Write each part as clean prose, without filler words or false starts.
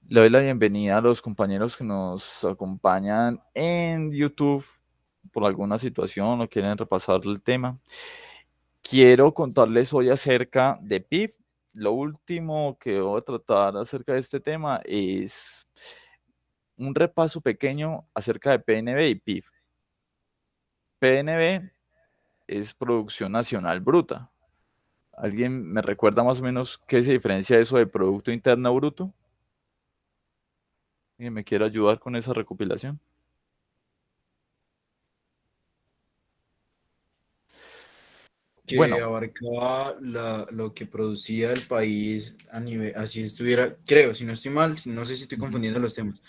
Le doy la bienvenida a los compañeros que nos acompañan en YouTube por alguna situación o quieren repasar el tema. Quiero contarles hoy acerca de PIB. Lo último que voy a tratar acerca de este tema es un repaso pequeño acerca de PNB y PIB. PNB es Producción Nacional Bruta. ¿Alguien me recuerda más o menos qué se diferencia eso de Producto Interno Bruto? ¿Alguien me quiere ayudar con esa recopilación? Que Bueno, abarcaba lo que producía el país a nivel, así estuviera, creo, si no estoy mal, no sé si estoy ujú. confundiendo los temas,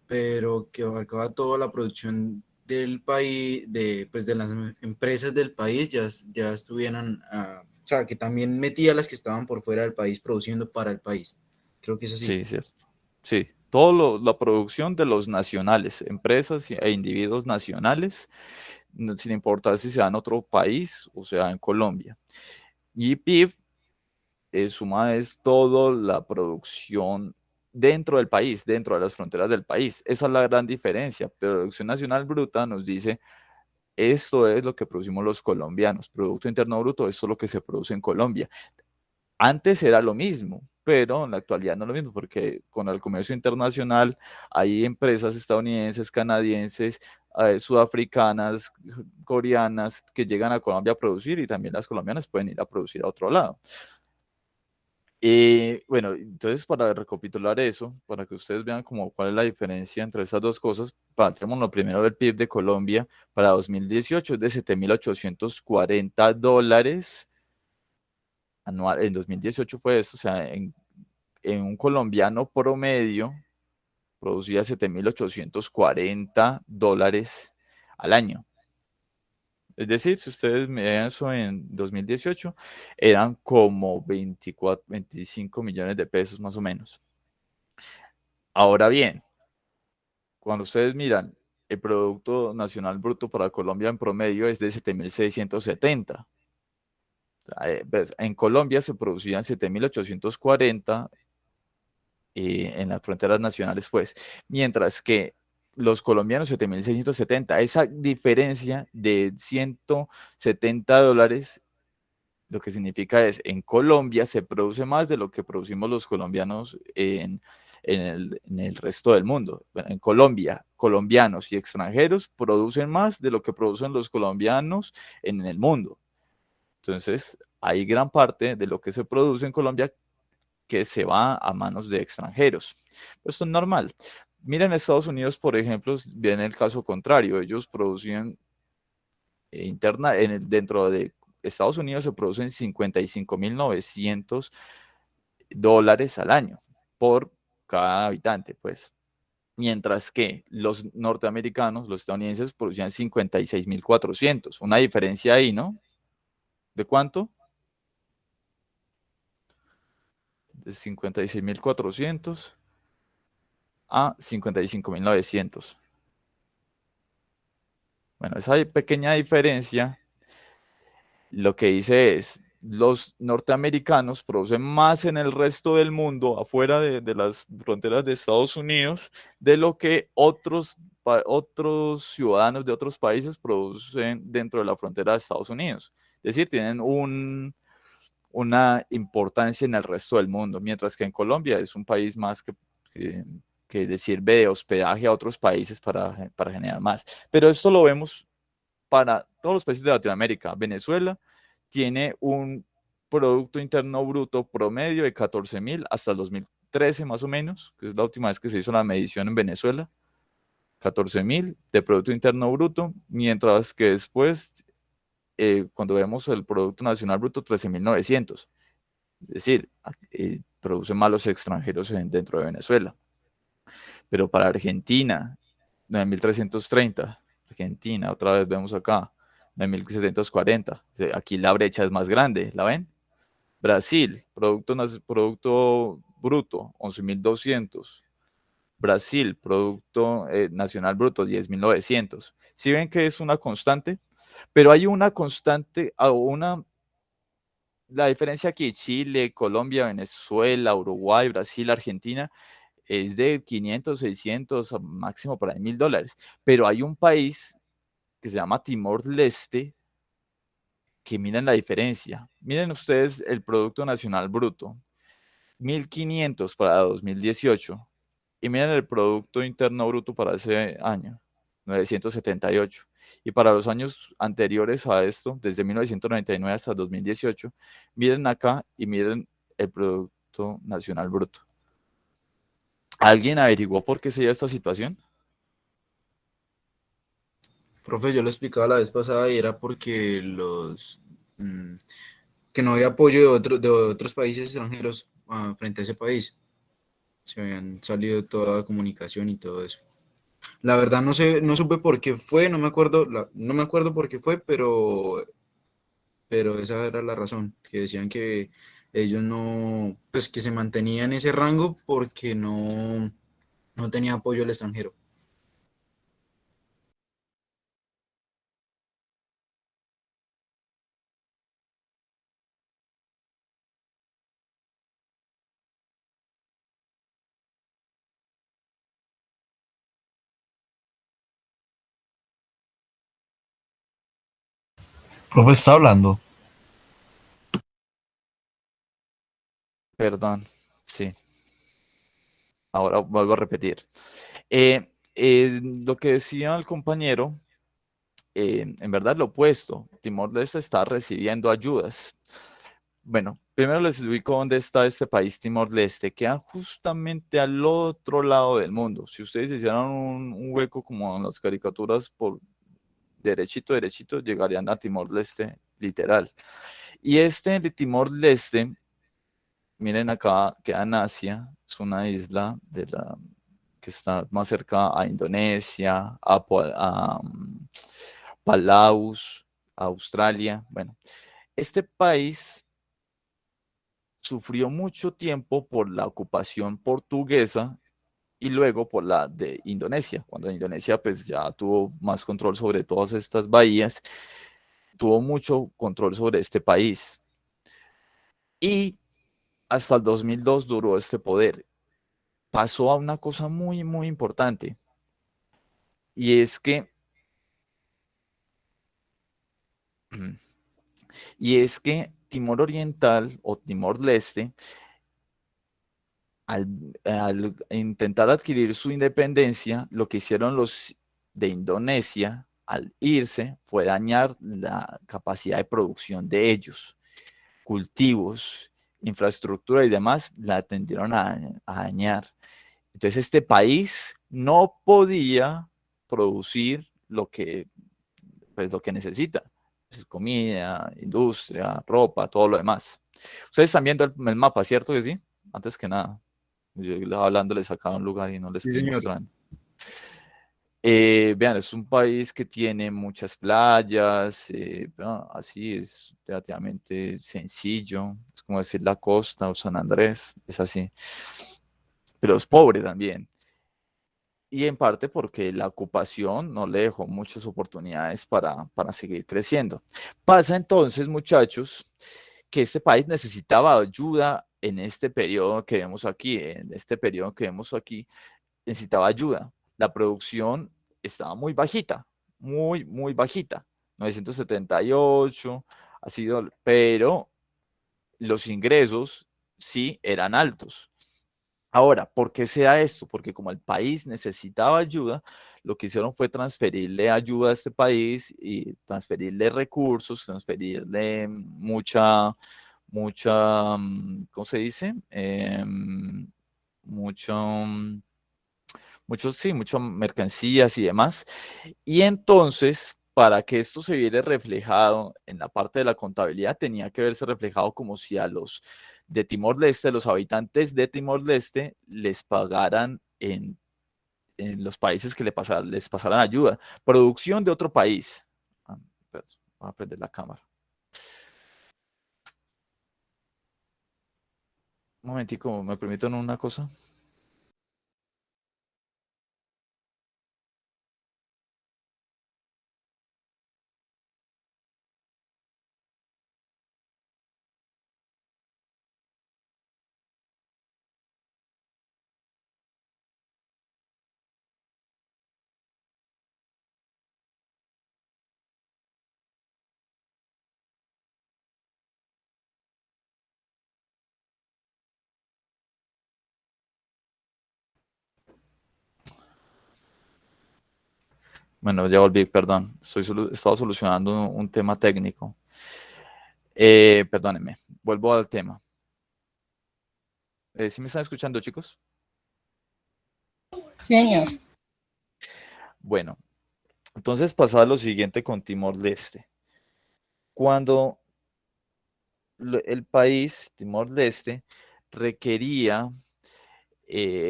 pero que abarcaba toda la producción del país, pues de las empresas del país, ya estuvieran, o sea, que también metía las que estaban por fuera del país produciendo para el país. Creo que es así. Sí, cierto. Sí, todo la producción de los nacionales, empresas e individuos nacionales, sin importar si sea en otro país o sea en Colombia. Y PIB suma es toda la producción dentro del país, dentro de las fronteras del país. Esa es la gran diferencia. Producción Nacional Bruta nos dice, esto es lo que producimos los colombianos. Producto Interno Bruto, esto es lo que se produce en Colombia. Antes era lo mismo, pero en la actualidad no es lo mismo, porque con el comercio internacional hay empresas estadounidenses, canadienses, sudafricanas, coreanas que llegan a Colombia a producir y también las colombianas pueden ir a producir a otro lado. Bueno, entonces para recapitular eso, para que ustedes vean como cuál es la diferencia entre estas dos cosas, tenemos lo primero del PIB de Colombia para 2018 es de $7.840 anual. En 2018 fue eso, o sea, en un colombiano promedio producía $7.840 al año. Es decir, si ustedes me ven eso en 2018, eran como 24, 25 millones de pesos más o menos. Ahora bien, cuando ustedes miran el Producto Nacional Bruto para Colombia en promedio es de 7.670. En Colombia se producían 7.840 en las fronteras nacionales, pues, mientras que los colombianos 7.670, esa diferencia de $170, lo que significa es, en Colombia se produce más de lo que producimos los colombianos en el resto del mundo. Bueno, en Colombia, colombianos y extranjeros producen más de lo que producen los colombianos en el mundo. Entonces, hay gran parte de lo que se produce en Colombia que se va a manos de extranjeros. Esto es normal. Miren Estados Unidos, por ejemplo, viene el caso contrario. Ellos producen dentro de Estados Unidos se producen $55.900 al año por cada habitante, pues. Mientras que los norteamericanos, los estadounidenses, producían 56.400. Una diferencia ahí, ¿no? ¿De cuánto? De 56.400 a 55.900. Bueno, esa pequeña diferencia lo que dice es, los norteamericanos producen más en el resto del mundo, afuera de las fronteras de Estados Unidos, de lo que otros ciudadanos de otros países producen dentro de la frontera de Estados Unidos. Es decir, tienen una importancia en el resto del mundo, mientras que en Colombia es un país más que, que le sirve de hospedaje a otros países para generar más. Pero esto lo vemos para todos los países de Latinoamérica. Venezuela tiene un Producto Interno Bruto promedio de 14.000 hasta el 2013 más o menos, que es la última vez que se hizo la medición en Venezuela. 14.000 de Producto Interno Bruto, mientras que después, cuando vemos el Producto Nacional Bruto, 13.900. Es decir, producen más los extranjeros dentro de Venezuela. Pero para Argentina, 9.330. Argentina, otra vez vemos acá, 9.740. Aquí la brecha es más grande, ¿la ven? Brasil, Producto Bruto, 11.200. Brasil, Producto Nacional Bruto, 10.900. ¿Sí ven que es una constante? Pero hay una constante, la diferencia aquí, Chile, Colombia, Venezuela, Uruguay, Brasil, Argentina, es de 500, 600, máximo por ahí $1000. Pero hay un país que se llama Timor-Leste, que miren la diferencia. Miren ustedes el Producto Nacional Bruto, 1.500 para 2018. Y miren el Producto Interno Bruto para ese año, 978. Y para los años anteriores a esto, desde 1999 hasta 2018, miren acá y miren el Producto Nacional Bruto. ¿Alguien averiguó por qué se dio esta situación? Profe, yo lo explicaba la vez pasada y era porque mm, que no había apoyo de otros países extranjeros frente a ese país. Se habían salido toda la comunicación y todo eso. La verdad no sé, no supe por qué fue, no me acuerdo, no me acuerdo por qué fue, pero esa era la razón, que decían que ellos no, pues que se mantenían en ese rango porque no tenía apoyo al extranjero. Profe, está hablando. Perdón, sí, ahora vuelvo a repetir. Lo que decía el compañero, en verdad lo opuesto. Timor-Leste está recibiendo ayudas. Bueno, primero les ubico dónde está este país Timor-Leste. Queda justamente al otro lado del mundo. Si ustedes hicieran un hueco como en las caricaturas por derechito, derechito, llegarían a Timor-Leste, literal. Y este de Timor-Leste, miren acá, queda en Asia, es una isla que está más cerca a Indonesia, a Palaus, a Australia. Bueno, este país sufrió mucho tiempo por la ocupación portuguesa y luego por la de Indonesia. Cuando Indonesia pues ya tuvo más control sobre todas estas bahías, tuvo mucho control sobre este país. Y hasta el 2002 duró este poder. Pasó a una cosa muy, muy importante. Y es que, y es que Timor Oriental o Timor Leste, al, al intentar adquirir su independencia, lo que hicieron los de Indonesia al irse fue dañar la capacidad de producción de ellos. Cultivos, infraestructura y demás la tendieron a dañar. Entonces este país no podía producir pues, lo que necesita. Pues, comida, industria, ropa, todo lo demás. Ustedes están viendo el mapa, ¿cierto que sí? Antes que nada. Yo hablando les sacaba un lugar y no les Sí, estoy señor. mostrando. Vean, es un país que tiene muchas playas, así es relativamente sencillo, es como decir la costa o San Andrés, es así, pero es pobre también. Y en parte porque la ocupación no le dejó muchas oportunidades para seguir creciendo. Pasa entonces, muchachos, que este país necesitaba ayuda en este periodo que vemos aquí, necesitaba ayuda. La producción estaba muy bajita, muy, muy bajita, 978 ha sido, pero los ingresos sí eran altos. Ahora, ¿por qué se da esto? Porque como el país necesitaba ayuda, lo que hicieron fue transferirle ayuda a este país y transferirle recursos, transferirle ¿cómo se dice? Mucho, sí, muchas mercancías y demás. Y entonces, para que esto se viera reflejado en la parte de la contabilidad, tenía que verse reflejado como si a los de Timor-Leste, los habitantes de Timor-Leste, les pagaran en los países que les pasaran ayuda. Producción de otro país. Perdón, voy a prender la cámara. Un momentico, ¿me permiten una cosa? Bueno, ya volví, perdón. Estaba solucionando un tema técnico. Perdónenme, vuelvo al tema. ¿Sí me están escuchando, chicos? Sí, señor. Bueno, entonces pasaba lo siguiente con Timor-Leste. Cuando el país, Timor-Leste, requería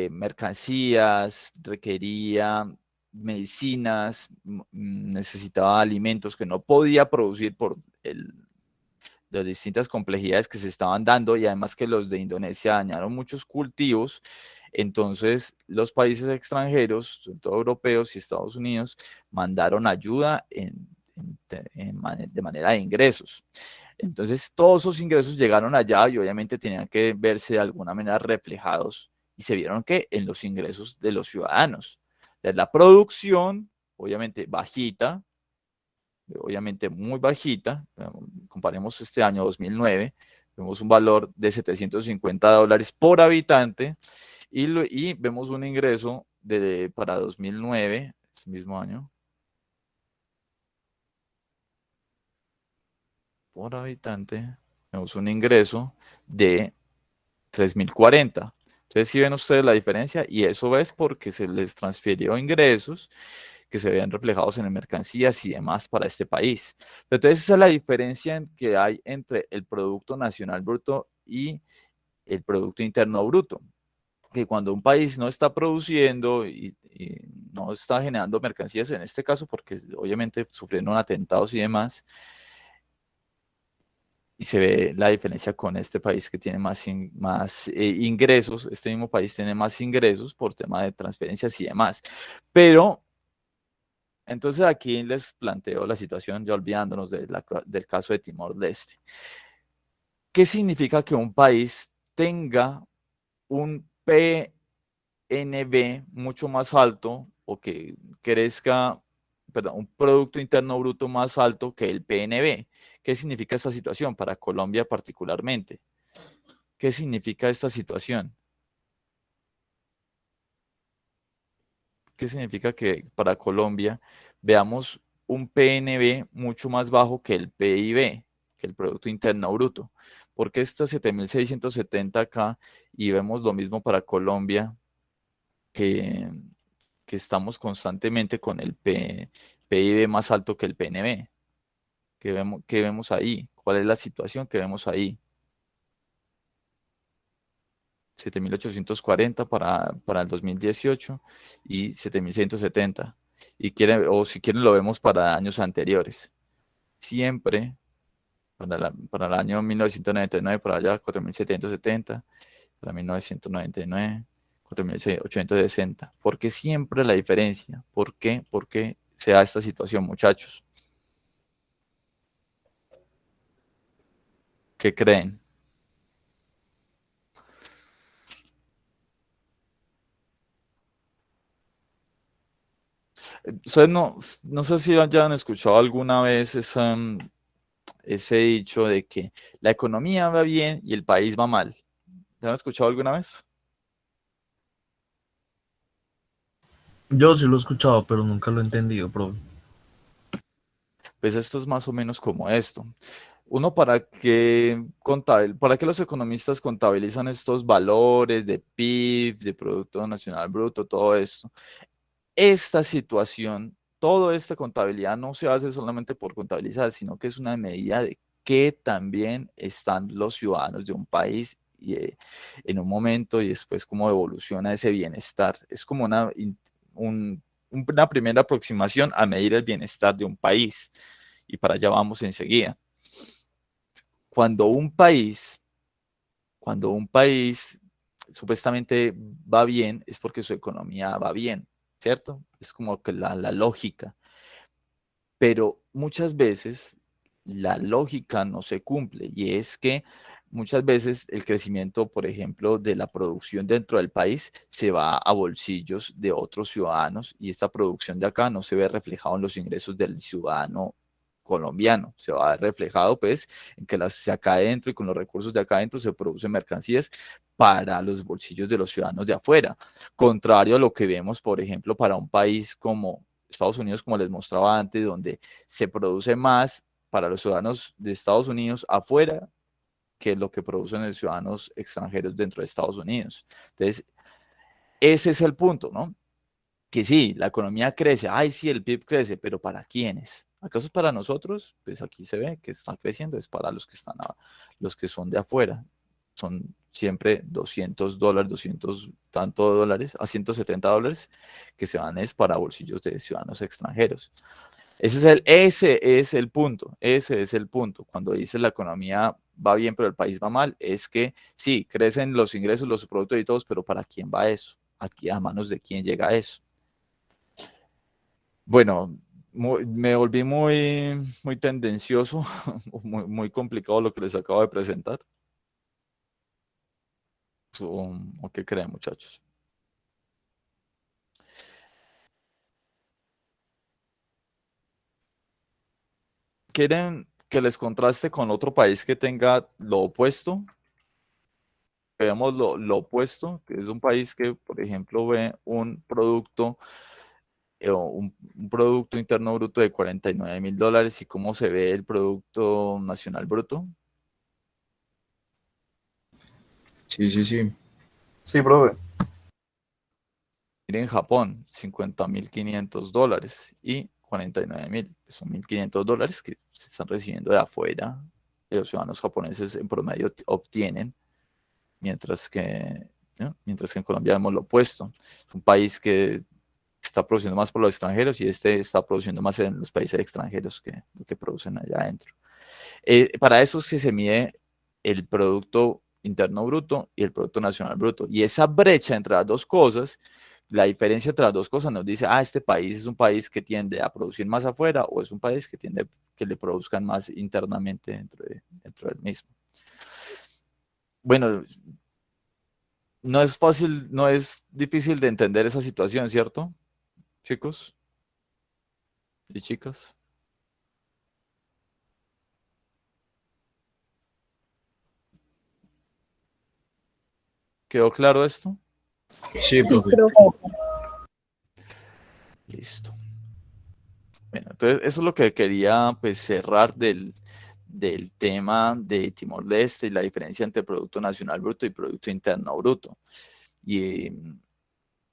mercancías, requería medicinas, necesitaba alimentos que no podía producir por las distintas complejidades que se estaban dando y además que los de Indonesia dañaron muchos cultivos, entonces los países extranjeros, sobre todo europeos y Estados Unidos, mandaron ayuda de manera de ingresos. Entonces todos esos ingresos llegaron allá y obviamente tenían que verse de alguna manera reflejados y se vieron que en los ingresos de los ciudadanos. La producción, obviamente bajita, obviamente muy bajita, comparemos este año 2009, vemos un valor de $750 por habitante y vemos un ingreso para 2009, ese mismo año, por habitante, vemos un ingreso de 3.040. Entonces, si ven ustedes la diferencia, y eso es porque se les transfirió ingresos que se vean reflejados en mercancías y demás para este país. Entonces, esa es la diferencia que hay entre el Producto Nacional Bruto y el Producto Interno Bruto. Que cuando un país no está produciendo y no está generando mercancías, en este caso, porque obviamente sufrieron atentados y demás, y se ve la diferencia con este país que tiene más ingresos, este mismo país tiene más ingresos por tema de transferencias y demás. Pero, entonces aquí les planteo la situación, ya olvidándonos del caso de Timor-Leste. ¿Qué significa que un país tenga un PNB mucho más alto o que crezca, perdón, un Producto Interno Bruto más alto que el PNB? ¿Qué significa esta situación para Colombia particularmente? ¿Qué significa esta situación? ¿Qué significa que para Colombia veamos un PNB mucho más bajo que el PIB, que el Producto Interno Bruto? ¿Por qué está 7.670 acá y vemos lo mismo para Colombia, que, que estamos constantemente con el PIB más alto que el PNB? ¿Qué vemos ahí? ¿Cuál es la situación que vemos ahí? 7.840 para el 2018 y 7.170. O si quieren lo vemos para años anteriores. Siempre para el año 1999, para allá 4.770, para 1999, 4.860. ¿Por qué siempre la diferencia? ¿Por qué? ¿Por qué se da esta situación, muchachos? ¿Qué creen? Ustedes no sé si ya han escuchado alguna vez ese dicho de que la economía va bien y el país va mal. ¿Ya han escuchado alguna vez? Yo sí lo he escuchado, pero nunca lo he entendido, bro. Pues esto es más o menos como esto. Uno, ¿para qué los economistas contabilizan estos valores de PIB, de Producto Nacional Bruto, todo esto? Esta situación, toda esta contabilidad no se hace solamente por contabilizar, sino que es una medida de qué también están los ciudadanos de un país y, en un momento y después cómo evoluciona ese bienestar. Es como una primera aproximación a medir el bienestar de un país y para allá vamos enseguida. Cuando un país, cuando un país supuestamente va bien, es porque su economía va bien, ¿cierto? Es como que la lógica. Pero muchas veces la lógica no se cumple y es que muchas veces el crecimiento, por ejemplo, de la producción dentro del país se va a bolsillos de otros ciudadanos y esta producción de acá no se ve reflejado en los ingresos del ciudadano colombiano, se va a ver reflejado pues en que se acá adentro y con los recursos de acá adentro se producen mercancías para los bolsillos de los ciudadanos de afuera, contrario a lo que vemos, por ejemplo, para un país como Estados Unidos, como les mostraba antes, donde se produce más para los ciudadanos de Estados Unidos afuera que lo que producen los ciudadanos extranjeros dentro de Estados Unidos. Entonces, ese es el punto, ¿no? Que sí, la economía crece, ay, sí, el PIB crece, pero ¿para quiénes? ¿Acaso es para nosotros? Pues aquí se ve que está creciendo, es para los que están, los que son de afuera. Son siempre $200, 200 tanto dólares, a $170, que se van es para bolsillos de ciudadanos extranjeros. Ese es el punto, ese es el punto. Cuando dice la economía va bien, pero el país va mal, es que sí, crecen los ingresos, los productos y todos, pero ¿para quién va eso? Aquí a manos de quién llega eso. Bueno, me volví muy tendencioso, muy complicado lo que les acabo de presentar. ¿O qué creen, muchachos? ¿Quieren que les contraste con otro país que tenga lo opuesto? Veamos lo opuesto, que es un país que, por ejemplo, ve un producto, un producto interno bruto de $49.000 y cómo se ve el Producto Nacional Bruto. Sí, sí, sí. Sí, profe. Miren Japón, $50.500 y 49.000, son $1.500 que se están recibiendo de afuera, los ciudadanos japoneses en promedio obtienen, mientras que, ¿no? Mientras que en Colombia vemos lo opuesto. Es un país que está produciendo más por los extranjeros y este está produciendo más en los países extranjeros que lo que producen allá adentro. Para eso es que se mide el Producto Interno Bruto y el Producto Nacional Bruto. Y esa brecha entre las dos cosas, la diferencia entre las dos cosas nos dice, este país es un país que tiende a producir más afuera o es un país que tiende a que le produzcan más internamente dentro del mismo. Bueno, no es fácil, no es difícil de entender esa situación, ¿cierto, chicos y chicas? ¿Quedó claro esto? Sí, Sí, profe. profe. Listo. Bueno, entonces eso es lo que quería pues cerrar del tema de Timor-Leste y la diferencia entre Producto Nacional Bruto y Producto Interno Bruto. Y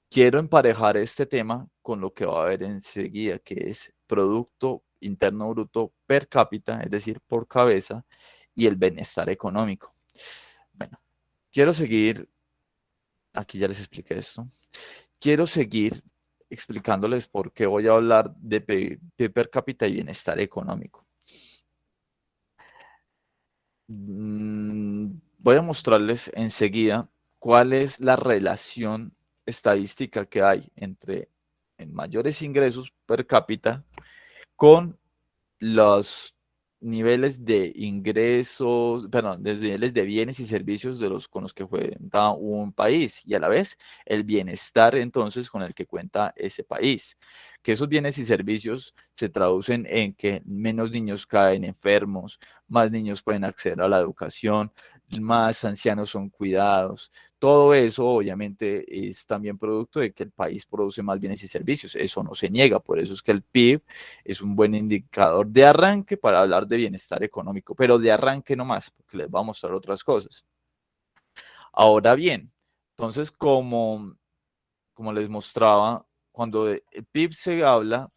quiero emparejar este tema con lo que va a ver enseguida, que es Producto Interno Bruto per cápita, es decir, por cabeza, y el bienestar económico. Bueno, quiero seguir, aquí ya les expliqué esto, quiero seguir explicándoles por qué voy a hablar de PIB per cápita y bienestar económico. Voy a mostrarles enseguida cuál es la relación estadística que hay entre mayores ingresos per cápita con los niveles de ingresos, perdón, los niveles de bienes y servicios con los que cuenta un país y a la vez el bienestar entonces con el que cuenta ese país. Que esos bienes y servicios se traducen en que menos niños caen enfermos, más niños pueden acceder a la educación, más ancianos son cuidados. Todo eso obviamente es también producto de que el país produce más bienes y servicios. Eso no se niega, por eso es que el PIB es un buen indicador de arranque para hablar de bienestar económico, pero de arranque nomás, porque les voy a mostrar otras cosas. Ahora bien, entonces como les mostraba, cuando el PIB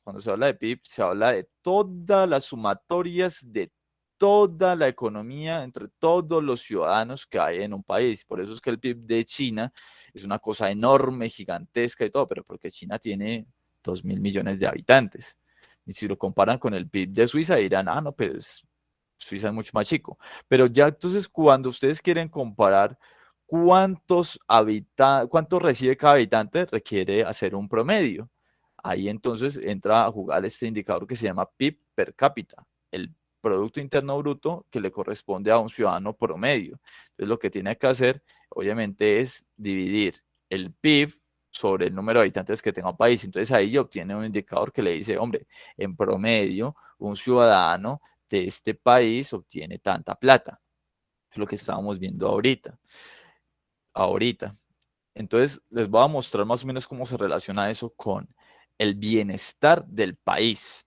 cuando se habla de PIB, se habla de todas las sumatorias de toda la economía entre todos los ciudadanos que hay en un país. Por eso es que el PIB de China es una cosa enorme, gigantesca y todo, pero porque China tiene 2.000 millones de habitantes. Y si lo comparan con el PIB de Suiza, dirán, no, pues Suiza es mucho más chico. Pero ya entonces cuando ustedes quieren comparar cuánto recibe cada habitante, requiere hacer un promedio. Ahí entonces entra a jugar este indicador que se llama PIB per cápita, el Producto Interno Bruto que le corresponde a un ciudadano promedio. Entonces lo que tiene que hacer, obviamente, es dividir el PIB sobre el número de habitantes que tenga un país. Entonces ahí obtiene un indicador que le dice, hombre, en promedio, un ciudadano de este país obtiene tanta plata. Es lo que estábamos viendo ahorita. Entonces, les voy a mostrar más o menos cómo se relaciona eso con el bienestar del país.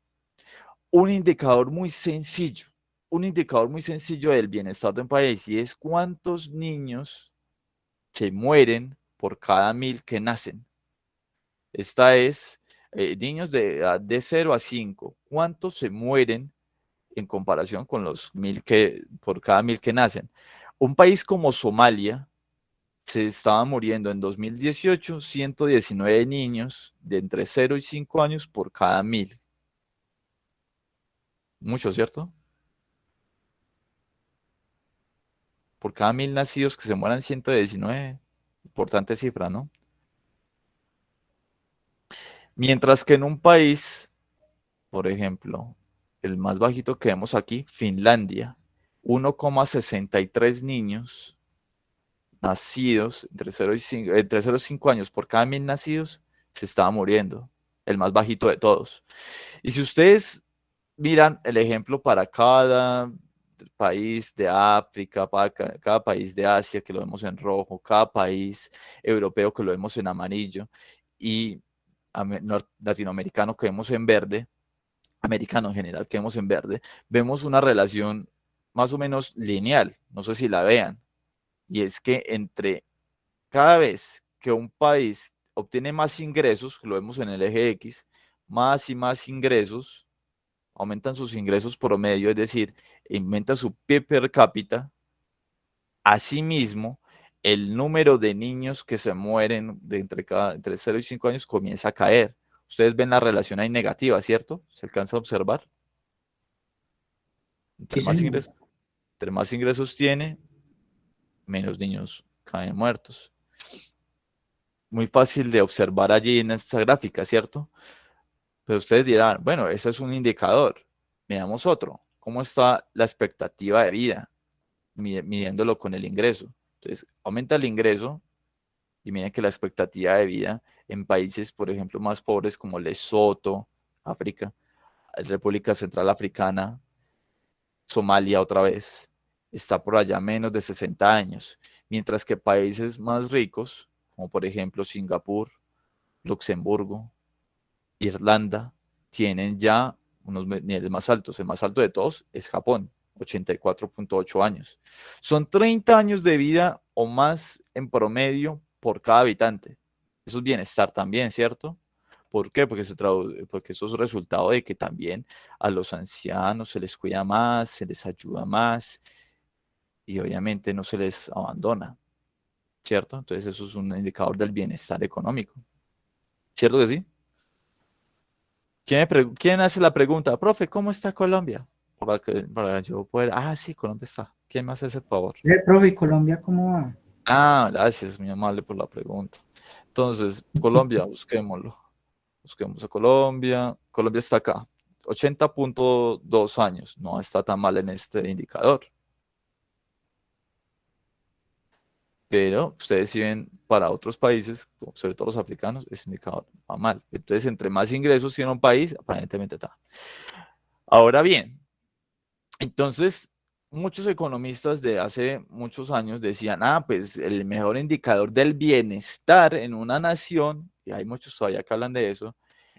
Un indicador muy sencillo, del bienestar de un país, y es cuántos niños se mueren por cada 1000 que nacen. Esta es niños de edad de 0 a 5. ¿Cuántos se mueren en comparación con los 1000 por cada 1000 que nacen? Un país como Somalia se estaban muriendo en 2018 119 niños de entre 0 y 5 años por cada 1000. Mucho, ¿cierto? Por cada 1000 nacidos que se mueran 119. Importante cifra, ¿no? Mientras que en un país, por ejemplo, el más bajito que vemos aquí, Finlandia, 1,63 niños nacidos entre 0 y 5 años por cada 1000 nacidos se estaba muriendo, el más bajito de todos. Y si ustedes miran el ejemplo para cada país de África, para cada país de Asia que lo vemos en rojo, cada país europeo que lo vemos en amarillo y latinoamericano que vemos en verde, americano en general que vemos en verde, vemos una relación más o menos lineal, no sé si la vean, y es que entre cada vez que un país obtiene más ingresos, lo vemos en el eje X, más y más ingresos, aumentan sus ingresos promedio, es decir, aumenta su PIB per cápita. Asimismo, el número de niños que se mueren entre 0 y 5 años comienza a caer. Ustedes ven la relación ahí negativa, ¿cierto? ¿Se alcanza a observar? Sí, señor. Entre más ingresos tiene, menos niños caen muertos. Muy fácil de observar allí en esta gráfica, ¿cierto? Pero ustedes dirán, bueno, ese es un indicador. Veamos otro. ¿Cómo está la expectativa de vida? Midiéndolo con el ingreso. Entonces, aumenta el ingreso y miren que la expectativa de vida en países, por ejemplo, más pobres como Lesoto, África, República Central Africana, Somalia otra vez, está por allá menos de 60 años, mientras que países más ricos, como por ejemplo Singapur, Luxemburgo, Irlanda, tienen ya unos niveles más altos. El más alto de todos es Japón, 84,8 años. Son 30 años de vida o más en promedio por cada habitante. Eso es bienestar también, ¿cierto? ¿Por qué? Porque eso es resultado de que también a los ancianos se les cuida más, se les ayuda más y obviamente no se les abandona, ¿cierto? Entonces eso es un indicador del bienestar económico. ¿Cierto que sí? ¿Quién hace la pregunta? Profe, ¿cómo está Colombia? Para yo poder. Ah, sí, Colombia está. ¿Quién me hace ese favor? Profe, ¿y Colombia cómo va? Ah, gracias, muy amable por la pregunta. Entonces, Colombia, busquémoslo. Busquemos a Colombia. Colombia está acá. 80,2 años. No está tan mal en este indicador. Pero ustedes si ven para otros países, sobre todo los africanos, ese indicador va mal. Entonces, entre más ingresos tiene un país, aparentemente está. Ahora bien, entonces, muchos economistas de hace muchos años decían, pues el mejor indicador del bienestar en una nación, y hay muchos todavía que hablan de eso,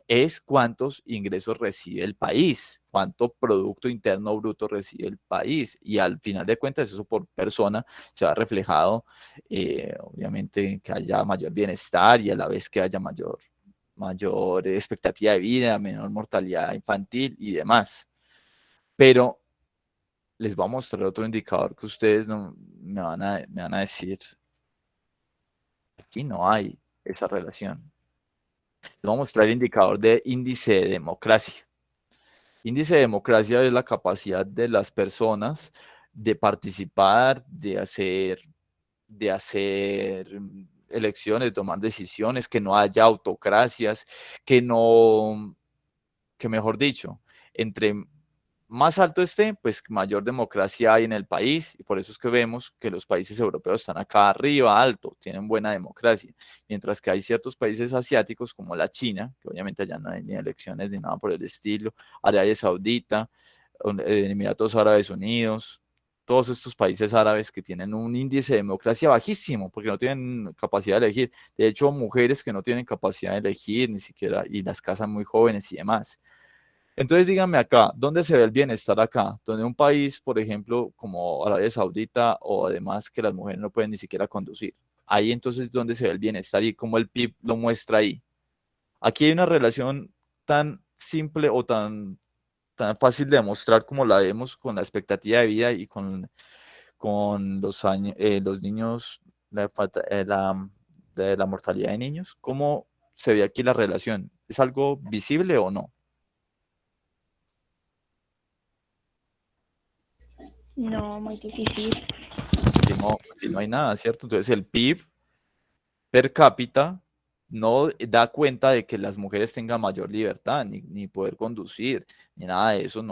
es cuántos ingresos recibe el país, cuánto Producto Interno Bruto recibe el país. Y al final de cuentas, eso por persona se va reflejado, obviamente, que haya mayor bienestar y a la vez que haya mayor expectativa de vida, menor mortalidad infantil y demás. Pero les voy a mostrar otro indicador que ustedes no, me van a decir, aquí no hay esa relación. Les voy a mostrar el indicador de índice de democracia. Índice de democracia es la capacidad de las personas de participar, de hacer elecciones, de tomar decisiones, que no haya autocracias, que mejor dicho, entre más alto esté, pues mayor democracia hay en el país y por eso es que vemos que los países europeos están acá arriba, alto, tienen buena democracia, mientras que hay ciertos países asiáticos como la China, que obviamente allá no hay ni elecciones ni nada por el estilo, Arabia Saudita, Emiratos Árabes Unidos, todos estos países árabes que tienen un índice de democracia bajísimo, porque no tienen capacidad de elegir. De hecho, mujeres que no tienen capacidad de elegir ni siquiera, y las casan muy jóvenes y demás. Entonces, díganme acá, ¿dónde se ve el bienestar acá? Donde un país, por ejemplo, como Arabia Saudita o además que las mujeres no pueden ni siquiera conducir. Ahí entonces, ¿dónde se ve el bienestar y cómo el PIB lo muestra ahí? Aquí hay una relación tan simple o tan fácil de demostrar como la vemos con la expectativa de vida y con los, los niños, de la mortalidad de niños. ¿Cómo se ve aquí la relación? ¿Es algo visible o no? No, muy difícil. Si no hay nada, ¿cierto? Entonces el PIB per cápita no da cuenta de que las mujeres tengan mayor libertad, ni poder conducir, ni nada de eso,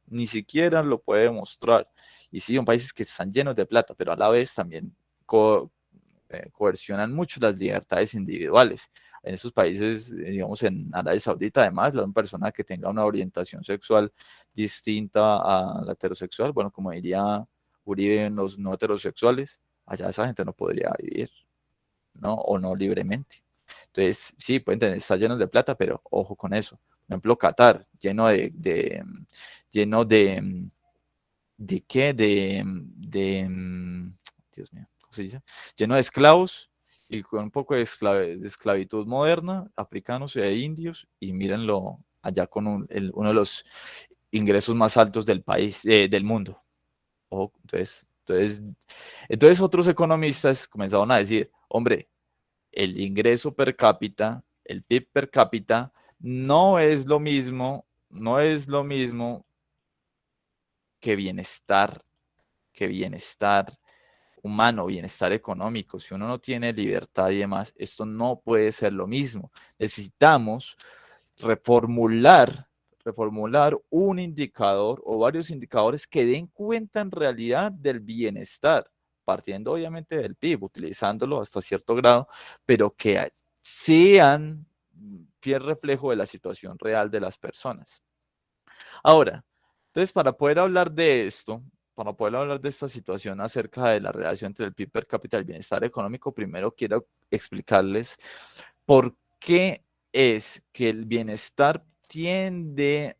ni siquiera lo puede demostrar. Y sí, son países que están llenos de plata, pero a la vez también coercionan mucho las libertades individuales. En esos países, digamos en Arabia Saudita, además, una persona que tenga una orientación sexual distinta a la heterosexual, bueno, como diría Uribe en los no heterosexuales, allá esa gente no podría vivir, ¿no? O no libremente. Entonces, sí, pueden tener, está lleno de plata, pero ojo con eso. Por ejemplo, Qatar, lleno ¿de qué? Dios mío, ¿cómo se dice? Lleno de esclavos y con un poco de, de esclavitud moderna, africanos e indios, y mírenlo allá con uno de los ingresos más altos del país, del mundo. Ojo, entonces otros economistas comenzaron a decir, hombre, el ingreso per cápita, el PIB per cápita, no es lo mismo que que bienestar humano, bienestar económico. Si uno no tiene libertad y demás, esto no puede ser lo mismo. Necesitamos reformular, reformular un indicador o varios indicadores que den cuenta en realidad del bienestar, partiendo obviamente del PIB, utilizándolo hasta cierto grado, pero que sean fiel reflejo de la situación real de las personas. Ahora, entonces para poder hablar de esto, para poder hablar de esta situación acerca de la relación entre el PIB per cápita y el bienestar económico, primero quiero explicarles por qué es que el bienestar tiende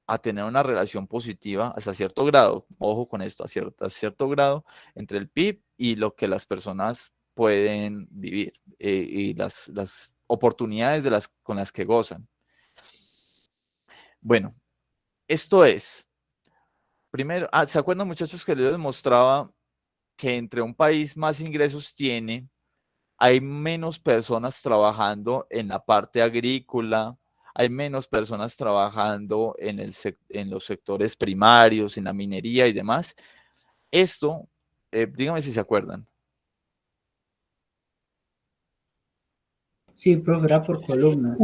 a tener una relación positiva hasta cierto grado, ojo con esto, a cierto grado entre el PIB y lo que las personas pueden vivir y las oportunidades con las que gozan. Bueno, esto es, primero, ¿se acuerdan muchachos que les mostraba que entre un país más ingresos tiene, hay menos personas trabajando en la parte agrícola, hay menos personas trabajando en los sectores primarios, en la minería y demás? Esto, díganme si se acuerdan. Sí, profe, era por columnas.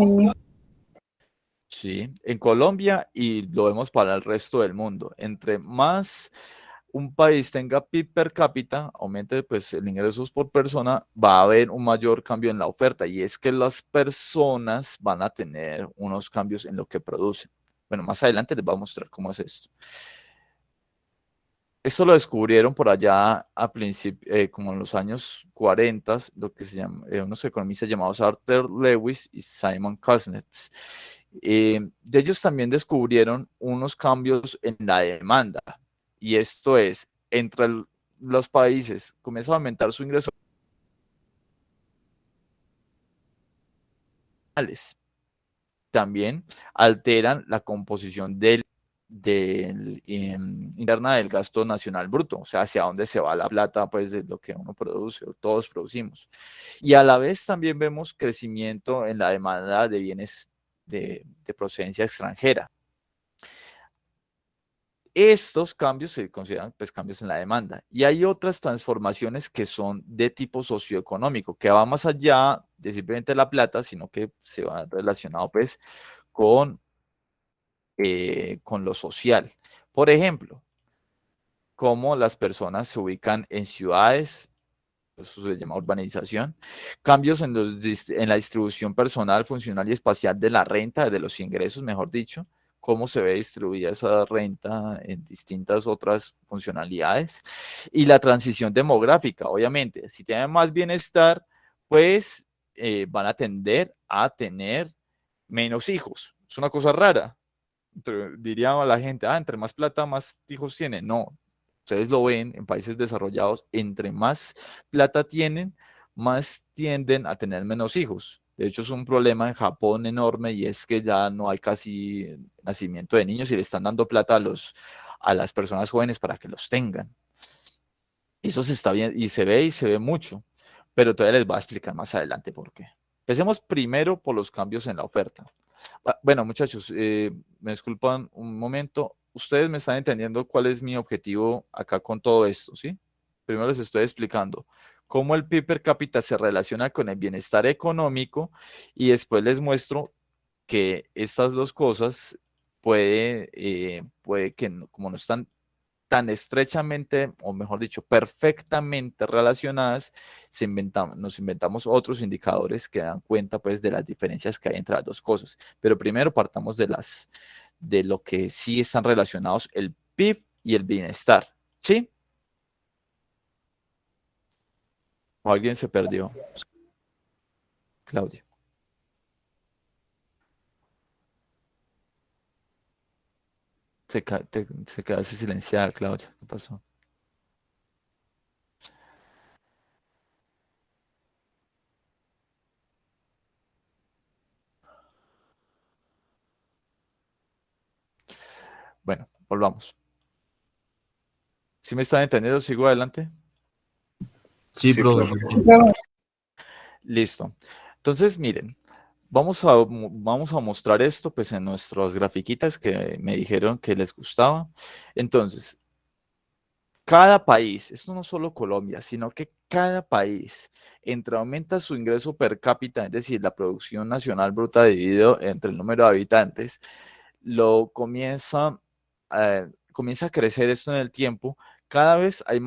Sí, en Colombia y lo vemos para el resto del mundo. Entre más un país tenga PIB per cápita, aumente pues el ingresos por persona, va a haber un mayor cambio en la oferta y es que las personas van a tener unos cambios en lo que producen. Bueno, más adelante les voy a mostrar cómo es esto. Esto lo descubrieron por allá a principios, como en los años 40, lo que se llama, unos economistas llamados Arthur Lewis y Simon Kuznets. De ellos también descubrieron unos cambios en la demanda, y esto es, entre los países comienza a aumentar su ingreso, también alteran la composición interna del gasto nacional bruto, o sea, hacia dónde se va la plata, pues de lo que uno produce o todos producimos. Y a la vez también vemos crecimiento en la demanda de bienes de procedencia extranjera. Estos cambios se consideran pues cambios en la demanda, y hay otras transformaciones que son de tipo socioeconómico, que va más allá de simplemente la plata, sino que se va relacionado pues con lo social. Por ejemplo, cómo las personas se ubican en ciudades, eso se llama urbanización, cambios en la distribución personal, funcional y espacial de la renta, de los ingresos, mejor dicho, cómo se ve distribuida esa renta en distintas otras funcionalidades. Y la transición demográfica, obviamente, si tienen más bienestar, pues van a tender a tener menos hijos. Es una cosa rara. Diría la gente, entre más plata, más hijos tienen. No, ustedes lo ven en países desarrollados, entre más plata tienen, más tienden a tener menos hijos. De hecho, es un problema en Japón enorme y es que ya no hay casi nacimiento de niños y le están dando plata a las personas jóvenes para que los tengan. Eso se está bien y se ve mucho, pero todavía les voy a explicar más adelante por qué. Empecemos primero por los cambios en la oferta. Bueno, muchachos, me disculpan un momento. Ustedes me están entendiendo cuál es mi objetivo acá con todo esto, ¿sí? Primero les estoy explicando cómo el PIB per cápita se relaciona con el bienestar económico y después les muestro que estas dos cosas puede que como no están tan estrechamente, o mejor dicho, perfectamente relacionadas, nos inventamos otros indicadores que dan cuenta pues de las diferencias que hay entre las dos cosas. Pero primero partamos de lo que sí están relacionados, el PIB y el bienestar, ¿sí? ¿O alguien se perdió? Claudia. Se quedaste silenciada, Claudia. ¿Qué pasó? Bueno, volvamos. ¿Sí me están entendiendo? ¿Sigo adelante? Sí, profe. Listo. Entonces, miren, vamos a mostrar esto pues en nuestras grafiquitas que me dijeron que les gustaba. Entonces, cada país, esto no solo Colombia, sino que cada país, entre aumenta su ingreso per cápita, es decir, la producción nacional bruta dividido entre el número de habitantes, lo comienza a crecer esto en el tiempo, cada vez hay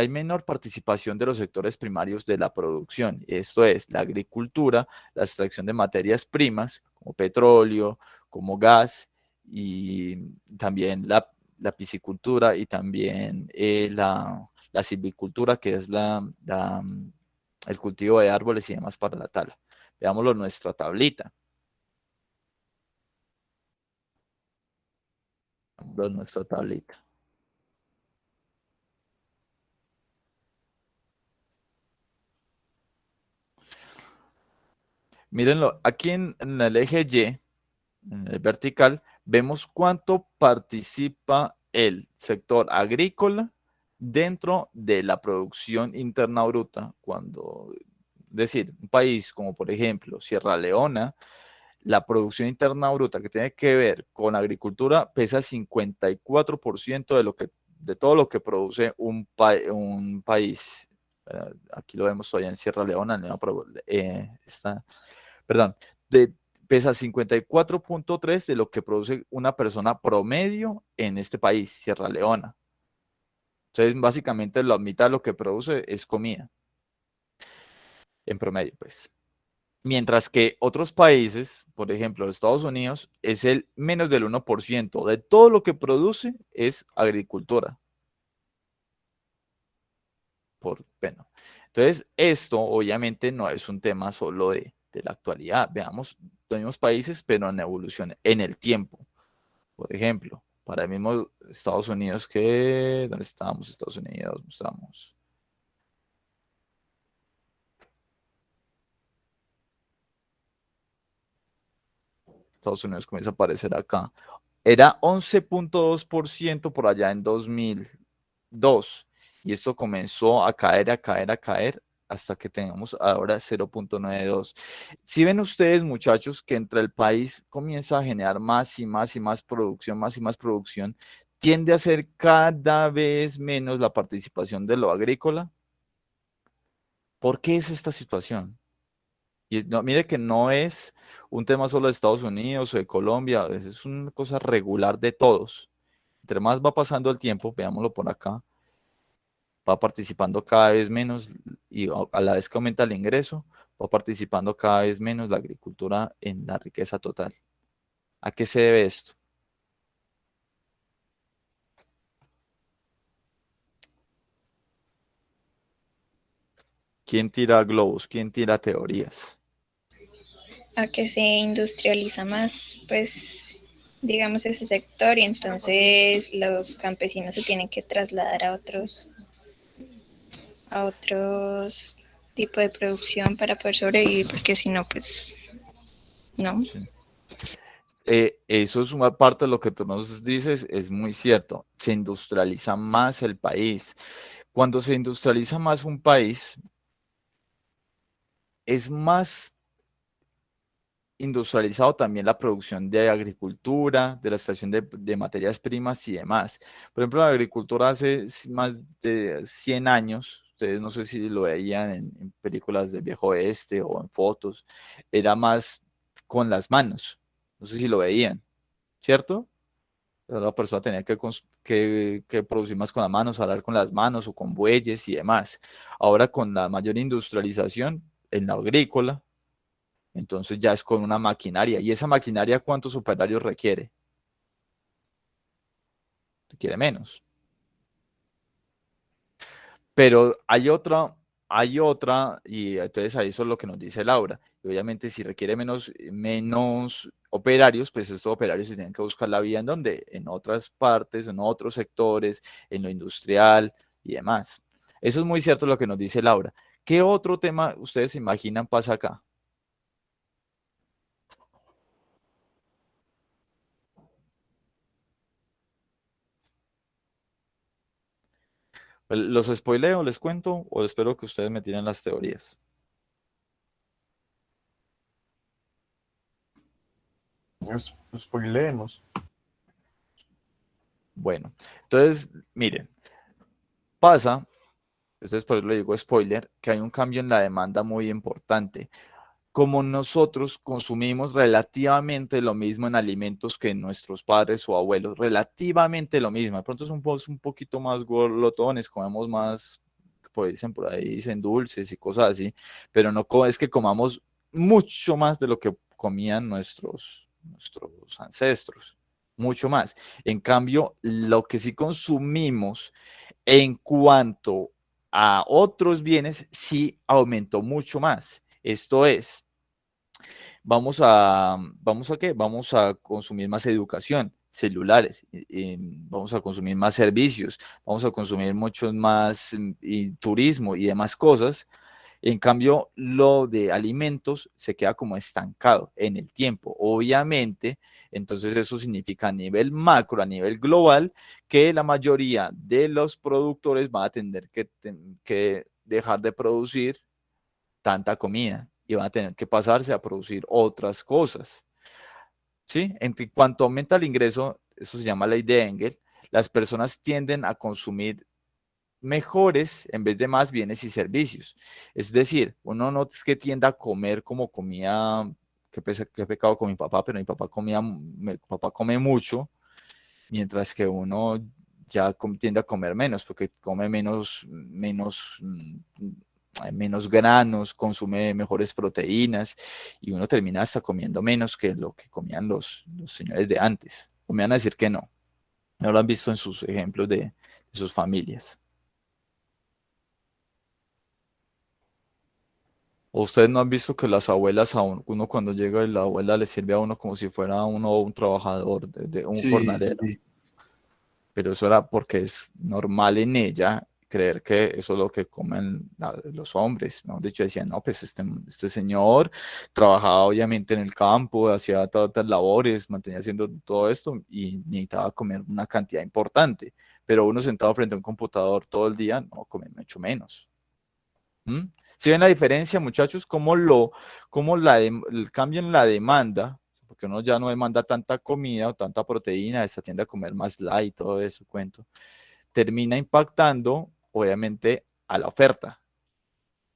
menor participación de los sectores primarios de la producción. Esto es la agricultura, la extracción de materias primas, como petróleo, como gas, y también la piscicultura y también la silvicultura, que es el cultivo de árboles y demás para la tala. Veámoslo en nuestra tablita. Nuestra tablita. Mírenlo, aquí en el eje Y, en el vertical, vemos cuánto participa el sector agrícola dentro de la producción interna bruta. Es decir, un país como por ejemplo Sierra Leona, la producción interna bruta que tiene que ver con agricultura pesa 54% de todo lo que produce un país. Aquí lo vemos todavía en Sierra Leona, perdón, pesa 54.3 de lo que produce una persona promedio en este país, Sierra Leona. Entonces, básicamente la mitad de lo que produce es comida, en promedio, pues. Mientras que otros países, por ejemplo, Estados Unidos, es el menos del 1% de todo lo que produce es agricultura. Bueno. Entonces, esto obviamente no es un tema solo de la actualidad. Veamos los mismos países, pero en evolución en el tiempo. Por ejemplo, para el mismo Estados Unidos ¿dónde estábamos? Estados Unidos, mostramos. Estados Unidos comienza a aparecer acá. Era 11.2% por allá en 2002. Y esto comenzó a caer, a caer, a caer, hasta que tengamos ahora 0.92. Si ven ustedes, muchachos, que entre el país comienza a generar más y más y más producción, tiende a ser cada vez menos la participación de lo agrícola. ¿Por qué es esta situación? Y no, mire que no es un tema solo de Estados Unidos o de Colombia, es una cosa regular de todos. Entre más va pasando el tiempo, veámoslo por acá, va participando cada vez menos y a la vez que aumenta el ingreso, va participando cada vez menos la agricultura en la riqueza total. ¿A qué se debe esto? ¿Quién tira globos? ¿Quién tira teorías? A que se industrializa más, pues, digamos, ese sector y entonces los campesinos se tienen que trasladar a otros tipos de producción para poder sobrevivir, porque si no, pues, no. Sí. Eso es una parte de lo que tú nos dices, es muy cierto. Se industrializa más el país. Cuando se industrializa más un país, es más industrializado también la producción de agricultura, de la extracción de materias primas y demás. Por ejemplo, la agricultura hace más de 100 años, ustedes no sé si lo veían en películas del Viejo Oeste o en fotos, era más con las manos, no sé si lo veían, ¿cierto? La persona tenía que producir más con las manos, arar con las manos o con bueyes y demás. Ahora con la mayor industrialización en la agrícola, entonces ya es con una maquinaria. ¿Y esa maquinaria cuántos operarios requiere? Requiere menos. Pero hay otra, y entonces ahí eso es lo que nos dice Laura. Y obviamente si requiere menos operarios, pues estos operarios se tienen que buscar la vida en donde, en otras partes, en otros sectores, en lo industrial y demás. Eso es muy cierto lo que nos dice Laura. ¿Qué otro tema ustedes se imaginan pasa acá? ¿Los spoileo, les cuento o espero que ustedes me tiren las teorías? Spoiléenos. Bueno, entonces, miren, pasa, entonces por eso le digo spoiler, que hay un cambio en la demanda muy importante. Como nosotros consumimos relativamente lo mismo en alimentos que nuestros padres o abuelos, relativamente lo mismo, de pronto es un poquito más glotones, comemos más, pues dicen por ahí, dicen dulces y cosas así, pero no es que comamos mucho más de lo que comían nuestros ancestros, mucho más. En cambio, lo que sí consumimos en cuanto a otros bienes, sí aumentó mucho más. Esto es, ¿vamos a qué? Vamos a consumir más educación, celulares, vamos a consumir más servicios, vamos a consumir mucho más y turismo y demás cosas. En cambio, lo de alimentos se queda como estancado en el tiempo. Obviamente, entonces eso significa a nivel macro, a nivel global, que la mayoría de los productores van a tener que dejar de producir tanta comida y van a tener que pasarse a producir otras cosas. ¿Sí? En cuanto aumenta el ingreso, eso se llama ley de Engel, las personas tienden a consumir mejores en vez de más bienes y servicios. Es decir, uno no es que tienda a comer como comía, qué pecado con mi papá, pero mi papá come mucho, mientras que uno ya tiende a comer menos, porque come menos granos, consume mejores proteínas y uno termina hasta comiendo menos que lo que comían los señores de antes. O me van a decir que no. No lo han visto en sus ejemplos de sus familias. ¿O ustedes no han visto que las abuelas uno cuando llega y la abuela le sirve a uno como si fuera uno un trabajador, un Sí, sí, jornalero? sí. Pero eso era porque es normal en ella creer que eso es lo que comen los hombres. Mejor dicho, decían, no, pues este señor trabajaba obviamente en el campo, hacía todas las labores, mantenía haciendo todo esto y necesitaba comer una cantidad importante. Pero uno sentado frente a un computador todo el día, no, come mucho menos. ¿Mm? ¿Sí ven la diferencia, muchachos? El cambio en la demanda, porque uno ya no demanda tanta comida o tanta proteína, se tiende a comer más light, todo eso, cuento, termina impactando, obviamente, a la oferta.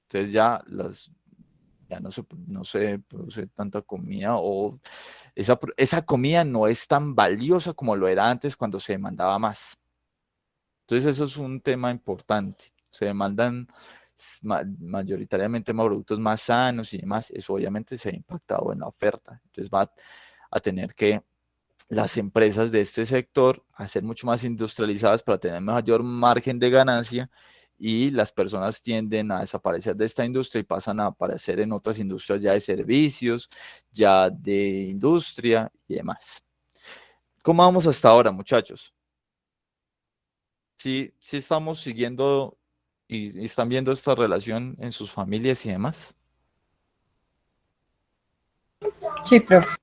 Entonces ya no se produce tanta comida o esa comida no es tan valiosa como lo era antes cuando se demandaba más. Entonces eso es un tema importante. Se demandan mayoritariamente más productos más sanos y demás. Eso obviamente se ha impactado en la oferta. Entonces va a tener que las empresas de este sector a ser mucho más industrializadas para tener mayor margen de ganancia y las personas tienden a desaparecer de esta industria y pasan a aparecer en otras industrias ya de servicios, ya de industria y demás. ¿Cómo vamos hasta ahora, muchachos? Sí, sí estamos siguiendo y están viendo esta relación en sus familias y demás. Sí, profe.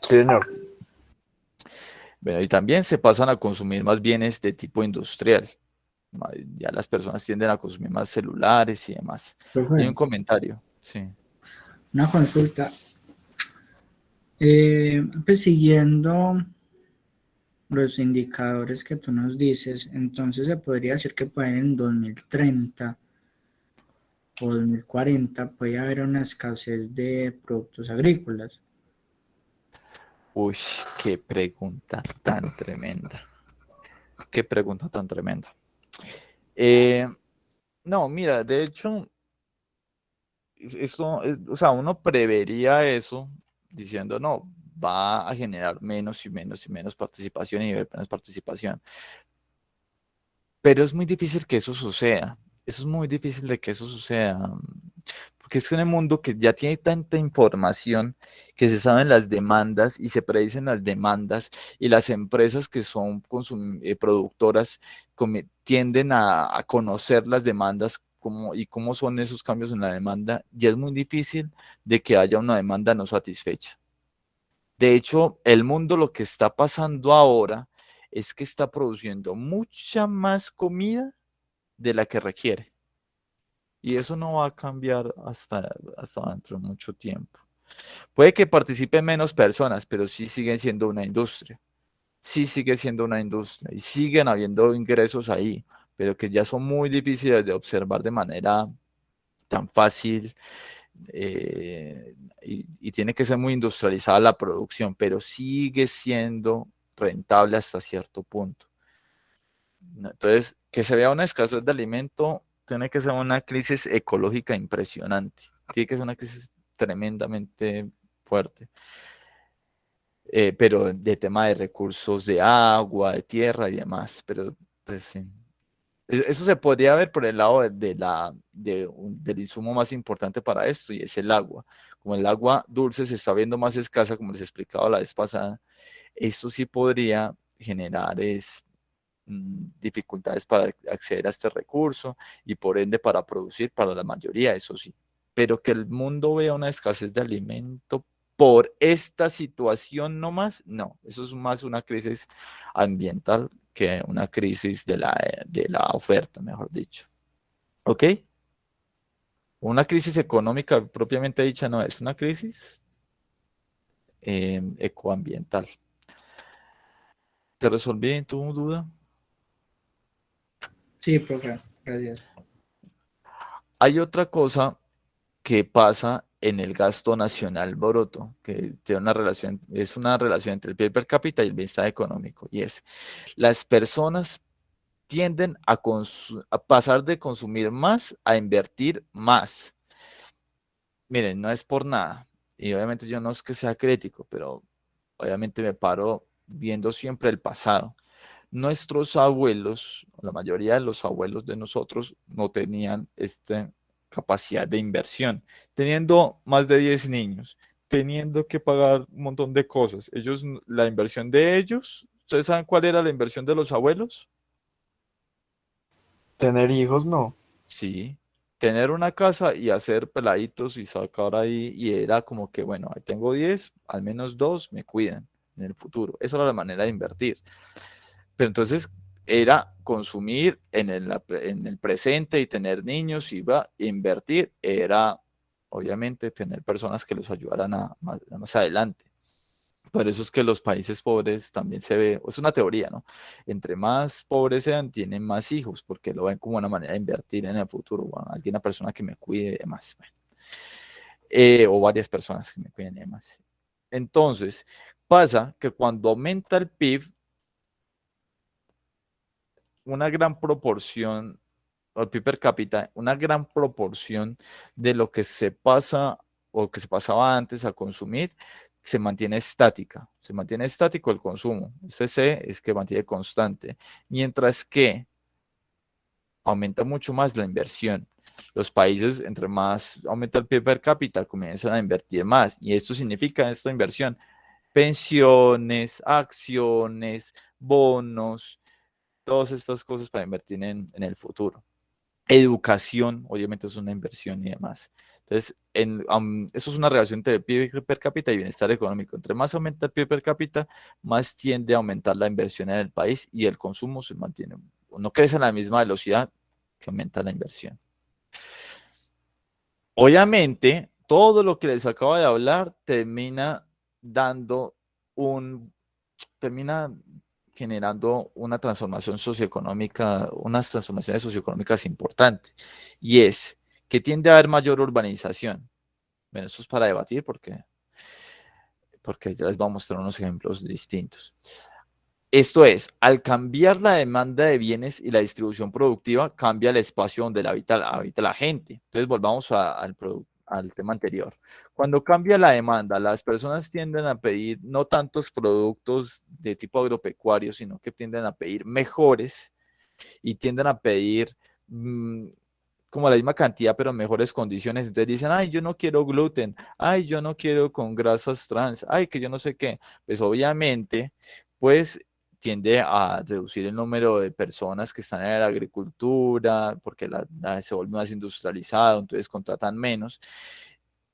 Sí, señor. Bueno, y también se pasan a consumir más bienes de tipo industrial. Ya las personas tienden a consumir más celulares y demás. Hay un Profe, comentario, sí. una consulta. Pues siguiendo los indicadores que tú nos dices, entonces se podría decir que pueden en 2030 o 2040 puede haber una escasez de productos agrícolas. Uy, qué pregunta tan tremenda. Qué pregunta tan tremenda. Eh, no, mira, de hecho, o sea, uno prevería eso diciendo, no, va a generar menos y menos y menos participación y menos participación. Pero es muy difícil que eso suceda. Eso es muy difícil de que eso suceda. Porque es que en el mundo que ya tiene tanta información, que se saben las demandas y se predicen las demandas, y las empresas que son productoras tienden a conocer las demandas y cómo son esos cambios en la demanda, ya es muy difícil de que haya una demanda no satisfecha. De hecho, el mundo lo que está pasando ahora es que está produciendo mucha más comida de la que requiere. Y eso no va a cambiar hasta dentro de mucho tiempo. Puede que participen menos personas, pero sí siguen siendo una industria. Sí sigue siendo una industria y siguen habiendo ingresos ahí, pero que ya son muy difíciles de observar de manera tan fácil, y tiene que ser muy industrializada la producción, pero sigue siendo rentable hasta cierto punto. Entonces, que se vea una escasez de alimento tiene que ser una crisis ecológica impresionante. Tiene que ser una crisis tremendamente fuerte. Pero de tema de recursos de agua, de tierra y demás. Pero, pues sí. Eso se podría ver por el lado del insumo más importante para esto, y es el agua. Como el agua dulce se está viendo más escasa, como les explicaba la vez pasada, esto sí podría generar dificultades para acceder a este recurso y por ende para producir para la mayoría, eso sí. Pero que el mundo vea una escasez de alimento por esta situación nomás, no, eso es más una crisis ambiental que una crisis de la oferta, mejor dicho. ¿Ok? Una crisis económica propiamente dicha no es una crisis ecoambiental. ¿Te resolví tu duda? Sí, profe, gracias. Hay otra cosa que pasa en el gasto nacional bruto, que tiene una relación, es una relación entre el PIB per cápita y el bienestar económico, y es, las personas tienden a pasar de consumir más a invertir más. Miren, no es por nada, y obviamente yo no es que sea crítico, pero obviamente me paro viendo siempre el pasado. Nuestros abuelos, la mayoría de los abuelos de nosotros, no tenían esta capacidad de inversión. Teniendo más de 10 niños, teniendo que pagar un montón de cosas. La inversión de ellos, ¿ustedes saben cuál era la inversión de los abuelos? Tener hijos, no. Sí, tener una casa y hacer peladitos y sacar ahí, y era como que, bueno, ahí tengo 10, al menos 2 me cuidan en el futuro. Esa era la manera de invertir. Pero entonces era consumir en el presente y tener niños, iba a invertir, era obviamente tener personas que los ayudaran más adelante. Por eso es que los países pobres también se ve, es una teoría, ¿no? Entre más pobres sean, tienen más hijos, porque lo ven como una manera de invertir en el futuro, bueno, alguna persona que me cuide y demás. Bueno, o varias personas que me cuiden y demás. Entonces, pasa que cuando aumenta el PIB, una gran proporción, o el PIB per cápita, una gran proporción de lo que se pasa o que se pasaba antes a consumir, se mantiene estática. Se mantiene estático el consumo. Este C es que mantiene constante. Mientras que aumenta mucho más la inversión. Los países, entre más aumenta el PIB per cápita, comienzan a invertir más. Y esto significa, esta inversión, pensiones, acciones, bonos, todas estas cosas para invertir en el futuro. Educación, obviamente es una inversión y demás. Entonces, eso es una relación entre el PIB per cápita y bienestar económico. Entre más aumenta el PIB per cápita, más tiende a aumentar la inversión en el país y el consumo se mantiene, no crece a la misma velocidad que aumenta la inversión. Obviamente, todo lo que les acabo de hablar termina generando una transformación socioeconómica, unas transformaciones socioeconómicas importantes, y es que tiende a haber mayor urbanización. Bueno, eso es para debatir porque ya les voy a mostrar unos ejemplos distintos. Esto es, al cambiar la demanda de bienes y la distribución productiva, cambia el espacio donde habita la gente. Entonces, volvamos al tema anterior. Cuando cambia la demanda, las personas tienden a pedir no tantos productos de tipo agropecuario, sino que tienden a pedir mejores y tienden a pedir como la misma cantidad, pero en mejores condiciones. Entonces dicen, ay, yo no quiero gluten, ay, yo no quiero con grasas trans, ay, que yo no sé qué. Pues obviamente, pues tiende a reducir el número de personas que están en la agricultura, porque se vuelve más industrializado, entonces contratan menos.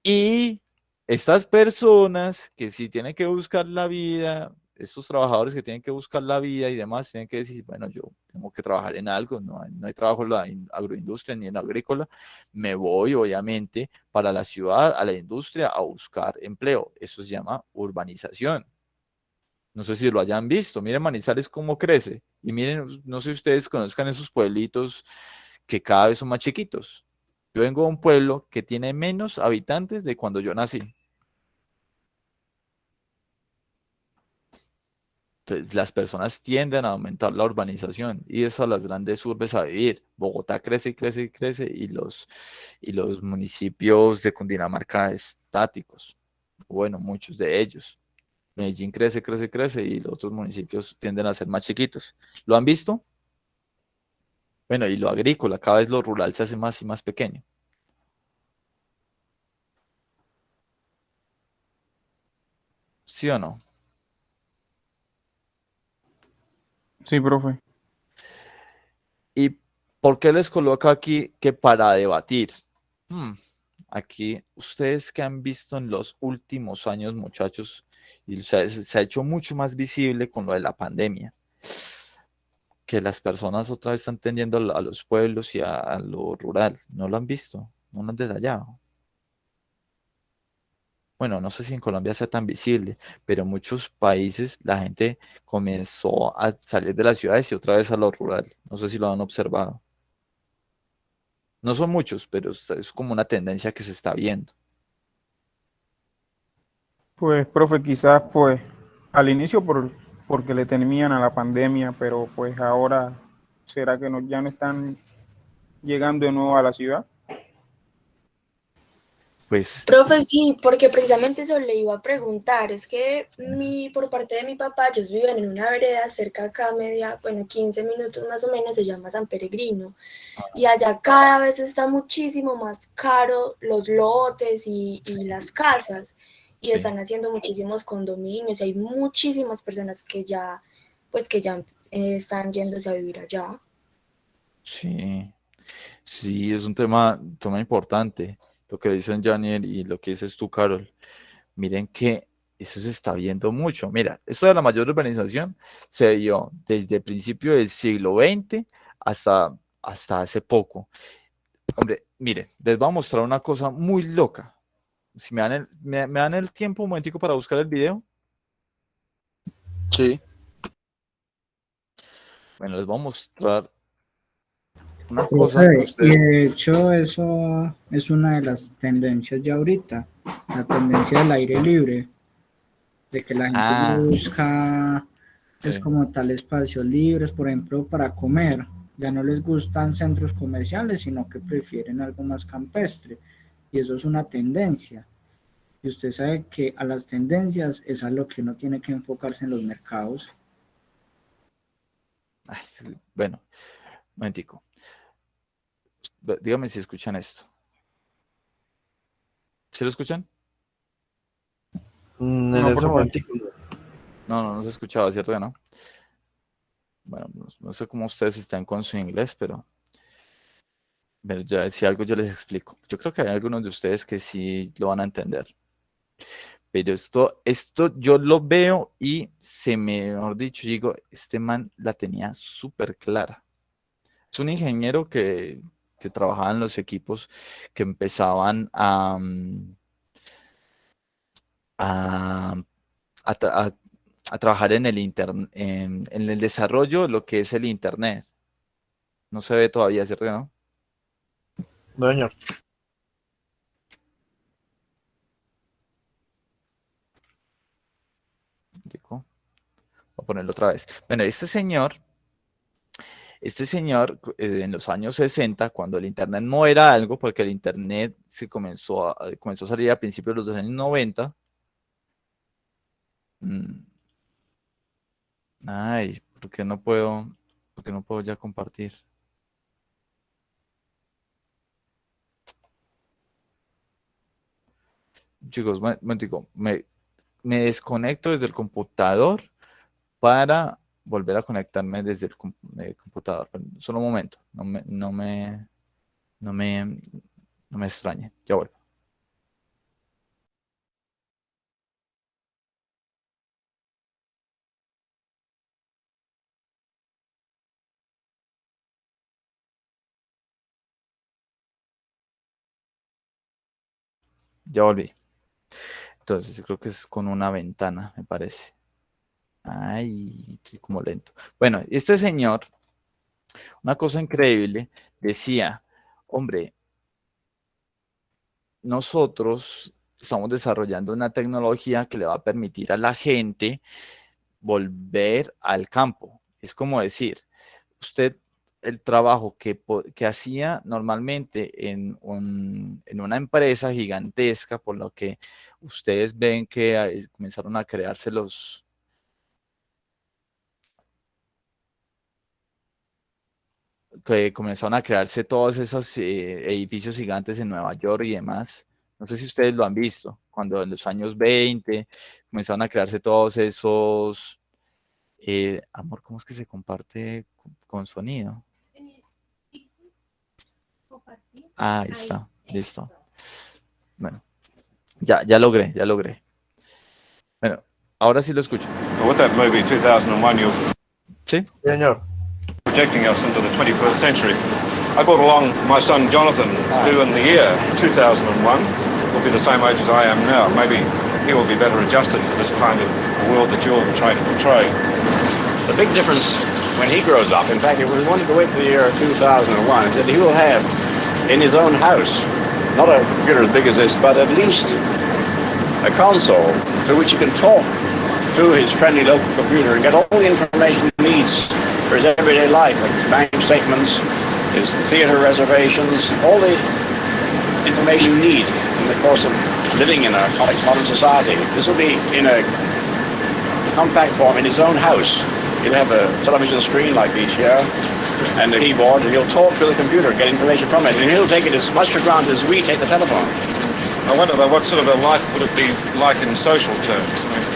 Y estas personas que sí tienen que buscar la vida, estos trabajadores que tienen que buscar la vida y demás, tienen que decir, bueno, yo tengo que trabajar en algo, no hay trabajo en la agroindustria ni en la agrícola, me voy obviamente para la ciudad, a la industria, a buscar empleo. Eso se llama urbanización. No sé si lo hayan visto, miren Manizales cómo crece, y miren, no sé si ustedes conozcan esos pueblitos que cada vez son más chiquitos. Yo vengo de un pueblo que tiene menos habitantes de cuando yo nací. Entonces, las personas tienden a aumentar la urbanización y es a las grandes urbes a vivir. Bogotá crece y crece y crece y los municipios de Cundinamarca estáticos. Bueno, muchos de ellos. Medellín crece, crece, crece y los otros municipios tienden a ser más chiquitos. ¿Lo han visto? Bueno, y lo agrícola, cada vez lo rural se hace más y más pequeño. ¿Sí o no? Sí, profe. ¿Y por qué les coloco aquí que para debatir? Aquí, ustedes que han visto en los últimos años, muchachos, y se ha hecho mucho más visible con lo de la pandemia, que las personas otra vez están tendiendo a los pueblos y a lo rural. ¿No lo han visto? ¿No lo han detallado? Bueno, no sé si en Colombia sea tan visible, pero en muchos países la gente comenzó a salir de las ciudades y otra vez a lo rural. No sé si lo han observado. No son muchos, pero es como una tendencia que se está viendo. Pues, profe, quizás pues al inicio porque le temían a la pandemia, pero pues ahora, ¿será que ya no están llegando de nuevo a la ciudad? Pues, Profe, sí, porque precisamente eso le iba a preguntar. Es que por parte de mi papá, ellos viven en una vereda cerca acá, 15 minutos más o menos, se llama San Peregrino. Y allá cada vez está muchísimo más caro los lotes y las casas. Y sí, están haciendo muchísimos condominios. Y hay muchísimas personas que ya están yéndose a vivir allá. sí, sí, es un tema importante, lo que dicen Janiel y lo que dices tú, Carol. Miren que eso se está viendo mucho. Mira, esto de la mayor urbanización se vio desde el principio del siglo XX hasta hace poco. Hombre, miren, les voy a mostrar una cosa muy loca. Si me dan el tiempo un momentico para buscar el video. Sí. Bueno, les voy a mostrar una cosa que Profe, y ustedes... de hecho eso es una de las tendencias ya ahorita, la tendencia del aire libre, de que la gente Ah, busca es sí, como tal espacios libres, por ejemplo, para comer. Ya no les gustan centros comerciales, sino que prefieren algo más campestre. Y eso es una tendencia. Y usted sabe que a las tendencias es a lo que uno tiene que enfocarse en los mercados. ay, sí, bueno, un momentico. Dígame si escuchan esto. ¿Sí lo escuchan? En No, ese profe. momento. No se escuchaba, ¿cierto que no? Bueno, no sé cómo ustedes están con su inglés, pero ya si algo yo les explico. Yo creo que hay algunos de ustedes que sí lo van a entender. Pero esto yo lo veo y mejor dicho, digo, este man la tenía súper clara. Es un ingeniero que trabajaba en los equipos que empezaban a, a- a trabajar en en el desarrollo de lo que es el Internet. No se ve todavía, ¿cierto que no? No, señor. Voy a ponerlo otra vez. Bueno, en los años 60, cuando el Internet no era algo, porque el Internet comenzó a salir a principios de los años 90. Ay, por qué no puedo ya compartir? Chicos, momentico, me desconecto desde el computador para volver a conectarme desde el computador. Solo un momento, no me, no me extrañe, ya vuelvo. Ya volví. Entonces, creo que es con una ventana, me parece. Ay, estoy como lento. Bueno, este señor, una cosa increíble, decía, hombre, nosotros estamos desarrollando una tecnología que le va a permitir a la gente volver al campo. Es como decir, usted el trabajo que hacía normalmente en una empresa gigantesca, por lo que ustedes ven que comenzaron a crearse que comenzaron a crearse todos esos edificios gigantes en Nueva York y demás. No sé si ustedes lo han visto, cuando en los años 20 comenzaron a crearse todos esos. Amor, ¿cómo es que se comparte con sonido? Ah, ahí está, listo. Bueno, ya logré. Bueno, ahora sí lo escucho. With that movie 2001, you're ¿Sí? Sí, señor. projecting us into the 21st century. I brought along my son Jonathan, who in the year 2001 will be the same age as I am now. Maybe he will be better adjusted to this kind of world that you're trying to portray. The big difference when he grows up, in fact, if we wanted to wait for the year 2001, is that he will have in his own house, not a computer as big as this, but at least a console through which he can talk to his friendly local computer and get all the information he needs for his everyday life, like his bank statements, his theater reservations, all the information you need in the course of living in a complex modern society. This will be in a compact form in his own house. He'll have a television screen like these here and a keyboard, and he'll talk to the computer, get information from it, and he'll take it as much for granted as we take the telephone. I wonder though, what sort of a life would it be like in social terms? I mean,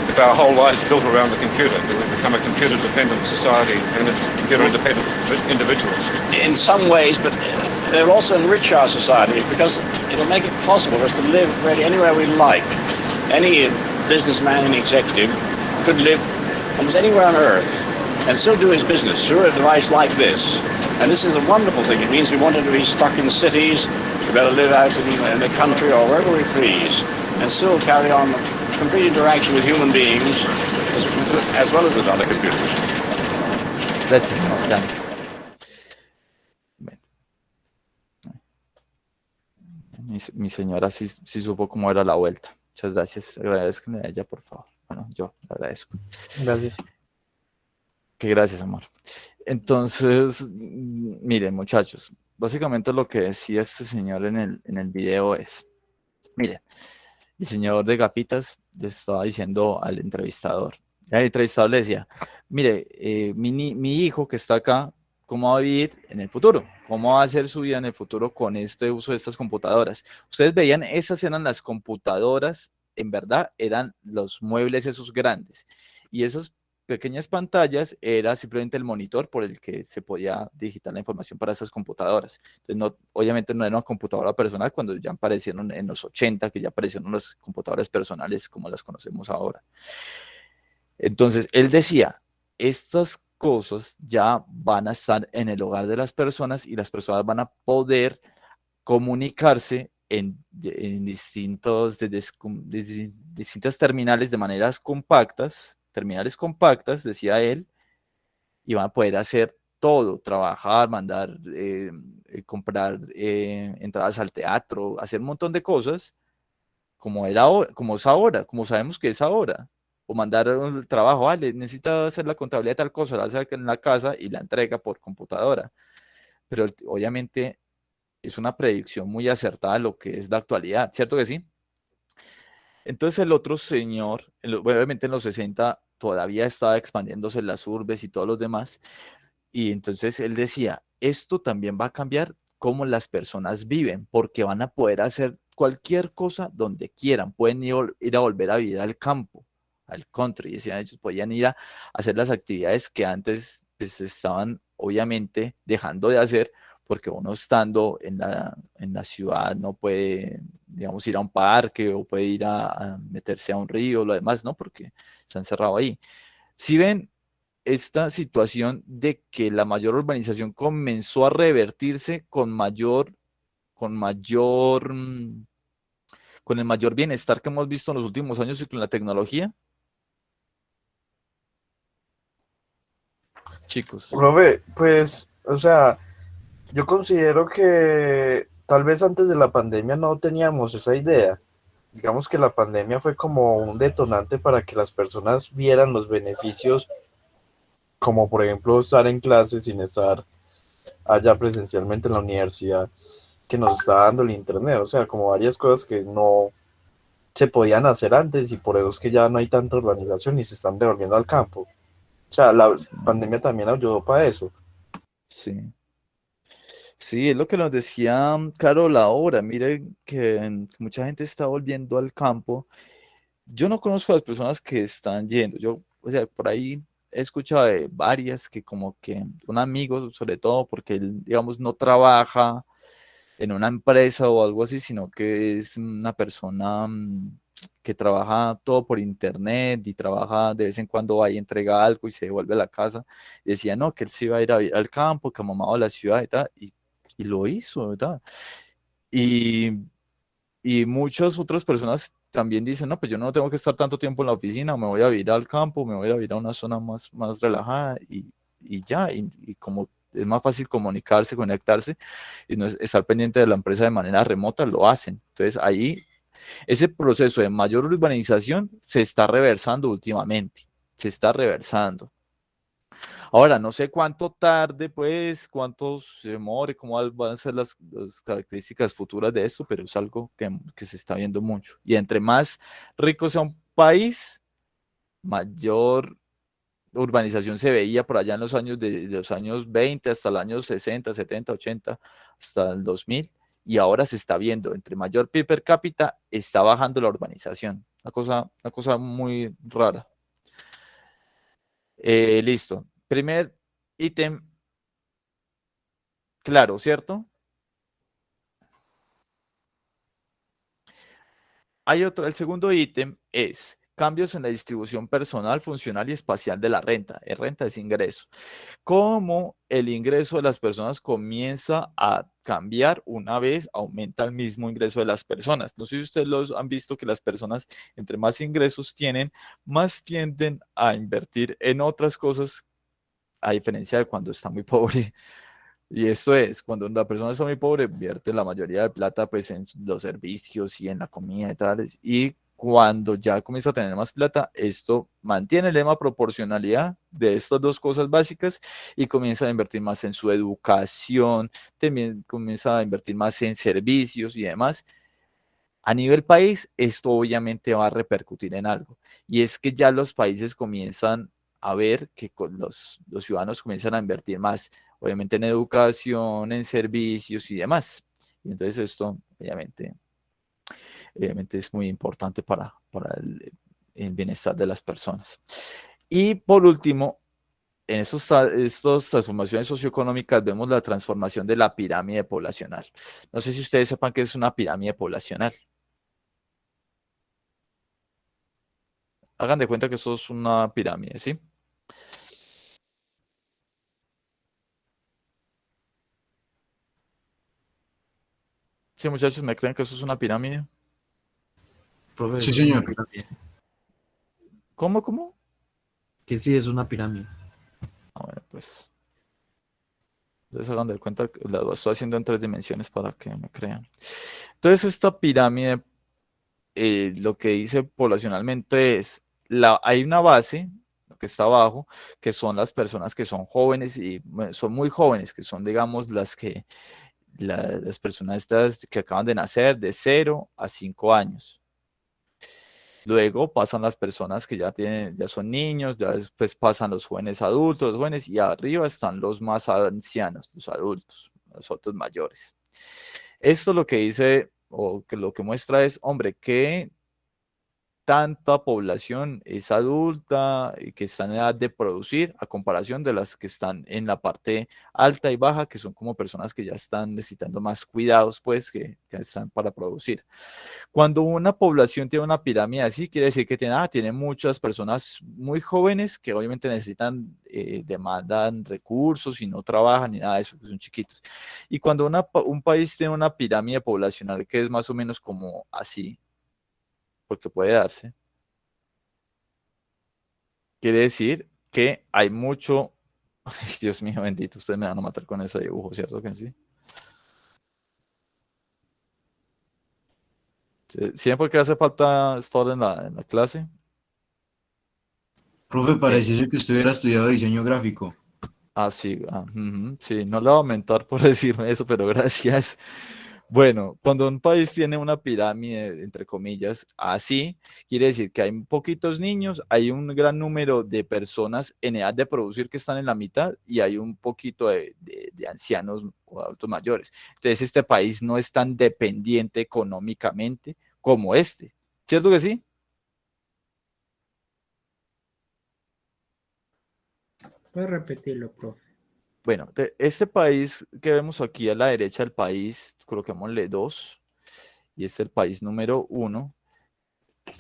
if our whole life is built around the computer, do we become a computer-dependent society and computer-independent individuals? In some ways, but it will also enrich our society because it'll make it possible for us to live really anywhere we like. Any businessman and executive could live almost anywhere on Earth and still do his business through a device like this. And this is a wonderful thing. It means we wanted to be stuck in cities, we better live out in the country or wherever we please, and still carry on complete interaction with human beings as well as with other computers. Gracias, Jan. Bueno. Mi señora sí supo cómo era la vuelta. Muchas gracias. Agradezco a ella, por favor. Bueno, yo le agradezco. Gracias. Que gracias, amor. Entonces, miren, muchachos, básicamente lo que decía este señor en el video es, miren, el señor de gafitas le estaba diciendo al entrevistador. El entrevistador le decía, mire, mi hijo que está acá cómo va a vivir en el futuro, cómo va a ser su vida en el futuro con este uso de estas computadoras. Ustedes veían, esas eran las computadoras, en verdad, eran los muebles esos grandes. Y esas pequeñas pantallas era simplemente el monitor por el que se podía digitar la información para esas computadoras. Entonces, no, obviamente no era una computadora personal cuando ya aparecieron en los 80, que ya aparecieron las computadoras personales como las conocemos ahora. Entonces, él decía, estas cosas ya van a estar en el hogar de las personas y las personas van a poder comunicarse en distintas terminales de maneras compactas, decía él, y van a poder hacer todo, trabajar, mandar, comprar entradas al teatro, hacer un montón de cosas como era ahora, como es ahora, como sabemos que es ahora. O mandar el trabajo, vale, necesita hacer la contabilidad de tal cosa, la hace en la casa y la entrega por computadora. Pero obviamente es una predicción muy acertada de lo que es la actualidad, ¿cierto que sí? Entonces el otro señor, obviamente en los 60 todavía estaba expandiéndose las urbes y todos los demás, y entonces él decía, esto también va a cambiar cómo las personas viven, porque van a poder hacer cualquier cosa donde quieran, pueden ir a volver a vivir al campo, al country, decían ellos, podían ir a hacer las actividades que antes pues, estaban obviamente dejando de hacer, porque uno estando en la ciudad no puede, digamos, ir a un parque o puede ir a meterse a un río, lo demás, ¿no? Porque se han cerrado ahí. Si ven esta situación de que la mayor urbanización comenzó a revertirse con mayor, con el mayor bienestar que hemos visto en los últimos años y con la tecnología, chicos. Profe, pues, o sea, yo considero que tal vez antes de la pandemia no teníamos esa idea. Digamos que la pandemia fue como un detonante para que las personas vieran los beneficios, como por ejemplo estar en clase sin estar allá presencialmente en la universidad, que nos está dando el internet, o sea, como varias cosas que no se podían hacer antes y por eso es que ya no hay tanta urbanización y se están devolviendo al campo. O sea, la pandemia también ayudó para eso. Sí. Sí, es lo que nos decía Carol ahora. Mire que mucha gente está volviendo al campo. Yo no conozco a las personas que están yendo. Yo, o sea, por ahí he escuchado de varias que como que son amigos, sobre todo porque él, digamos, no trabaja en una empresa o algo así, sino que es una persona que trabaja todo por internet y trabaja de vez en cuando va y entrega algo y se devuelve a la casa. Y decía, no, que él se iba a ir al campo, que amamaba la ciudad y tal, y lo hizo, ¿verdad? Y, y muchas otras personas también dicen, no, pues yo no tengo que estar tanto tiempo en la oficina, me voy a ir al campo, me voy a ir a una zona más relajada y ya, y como es más fácil comunicarse, conectarse y no estar pendiente de la empresa de manera remota, lo hacen. Entonces ahí ese proceso de mayor urbanización se está reversando últimamente, se está reversando. Ahora, no sé cuánto tarde, pues, cuánto se demore, cómo van a ser las características futuras de esto, pero es algo que se está viendo mucho. Y entre más rico sea un país, mayor urbanización se veía por allá en los años de los años 20 hasta los años 60, 70, 80, hasta el 2000, y ahora se está viendo, entre mayor PIB per cápita, está bajando la urbanización. Una cosa muy rara. Listo. Primer ítem, claro, ¿cierto? Hay otro, el segundo ítem es cambios en la distribución personal, funcional y espacial de la renta. Renta es ingreso. Cómo el ingreso de las personas comienza a cambiar una vez aumenta el mismo ingreso de las personas. No sé si ustedes los han visto que las personas, entre más ingresos tienen, más tienden a invertir en otras cosas, a diferencia de cuando está muy pobre. Y esto es, cuando la persona está muy pobre, invierte la mayoría de plata pues en los servicios y en la comida y tal. Y cuando ya comienza a tener más plata, esto mantiene el lema proporcionalidad de estas dos cosas básicas y comienza a invertir más en su educación, también comienza a invertir más en servicios y demás. A nivel país, esto obviamente va a repercutir en algo. Y es que ya los países comienzan a ver que los ciudadanos comienzan a invertir más obviamente en educación, en servicios y demás. Y entonces esto, obviamente es muy importante para el bienestar de las personas. Y por último, en estas transformaciones socioeconómicas vemos la transformación de la pirámide poblacional. No sé si ustedes sepan qué es una pirámide poblacional. Hagan de cuenta que esto es una pirámide, ¿sí? Sí, muchachos, ¿me creen que eso es una pirámide? Profe, Sí, eso es una señor. pirámide. ¿Cómo? Que sí, es una pirámide. Ah, bueno, pues. Entonces hagan de cuenta que lo estoy haciendo en 3 dimensiones para que me crean. Entonces, esta pirámide, lo que dice poblacionalmente es, hay una base, lo que está abajo, que son las personas que son jóvenes y son muy jóvenes, que son, digamos, las personas estas que acaban de nacer de 0 a 5 años. Luego pasan las personas que ya son niños, ya después pasan los jóvenes adultos, los jóvenes, y arriba están los más ancianos, los adultos, los otros mayores. Esto lo que dice, o que lo que muestra es, hombre, que tanta población es adulta y que está en edad de producir a comparación de las que están en la parte alta y baja, que son como personas que ya están necesitando más cuidados, pues, que están para producir. Cuando una población tiene una pirámide así, quiere decir que tiene muchas personas muy jóvenes que obviamente necesitan, demandan recursos y no trabajan ni nada de eso, que son chiquitos. Y cuando un país tiene una pirámide poblacional que es más o menos como así, porque puede darse, quiere decir que hay mucho, ay, Dios mío bendito, ustedes me van a matar con ese dibujo, ¿cierto que sí? Siempre que hace falta estar en la clase. Profe, pareciese que usted hubiera estudiado diseño gráfico. Ah, sí, ujú, sí, no le voy a aumentar por decirme eso, pero gracias. Bueno, cuando un país tiene una pirámide, entre comillas, así, quiere decir que hay poquitos niños, hay un gran número de personas en edad de producir que están en la mitad y hay un poquito de ancianos o adultos mayores. Entonces, este país no es tan dependiente económicamente como este. ¿Cierto que sí? Puedes repetirlo, profe. Bueno, este país que vemos aquí a la derecha del país, coloquémosle 2, y este es el país número 1,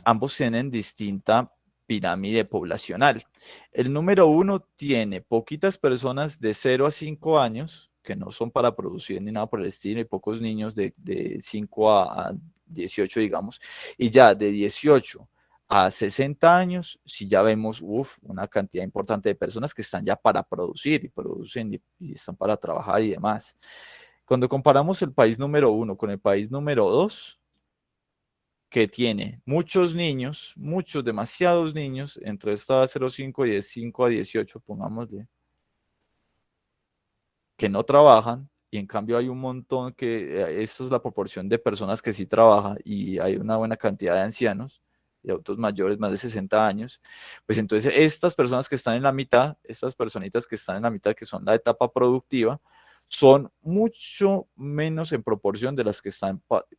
ambos tienen distinta pirámide poblacional. El número 1 tiene poquitas personas de 0 a 5 años, que no son para producir ni nada por el estilo, y pocos niños de 5 a 18, digamos, y ya de 18 a 60 años, si ya vemos una cantidad importante de personas que están ya para producir y producen y están para trabajar y demás. Cuando comparamos el país número 1 con el país número 2, que tiene muchos niños, demasiados niños, entre esta 0,5 y de 5 a 18, pongámosle, que no trabajan, y en cambio hay un montón esta es la proporción de personas que sí trabajan, y hay una buena cantidad de ancianos, de adultos mayores, más de 60 años, pues entonces estas personas que están en la mitad, estas personitas que están en la mitad, que son la etapa productiva, son mucho menos en proporción de las que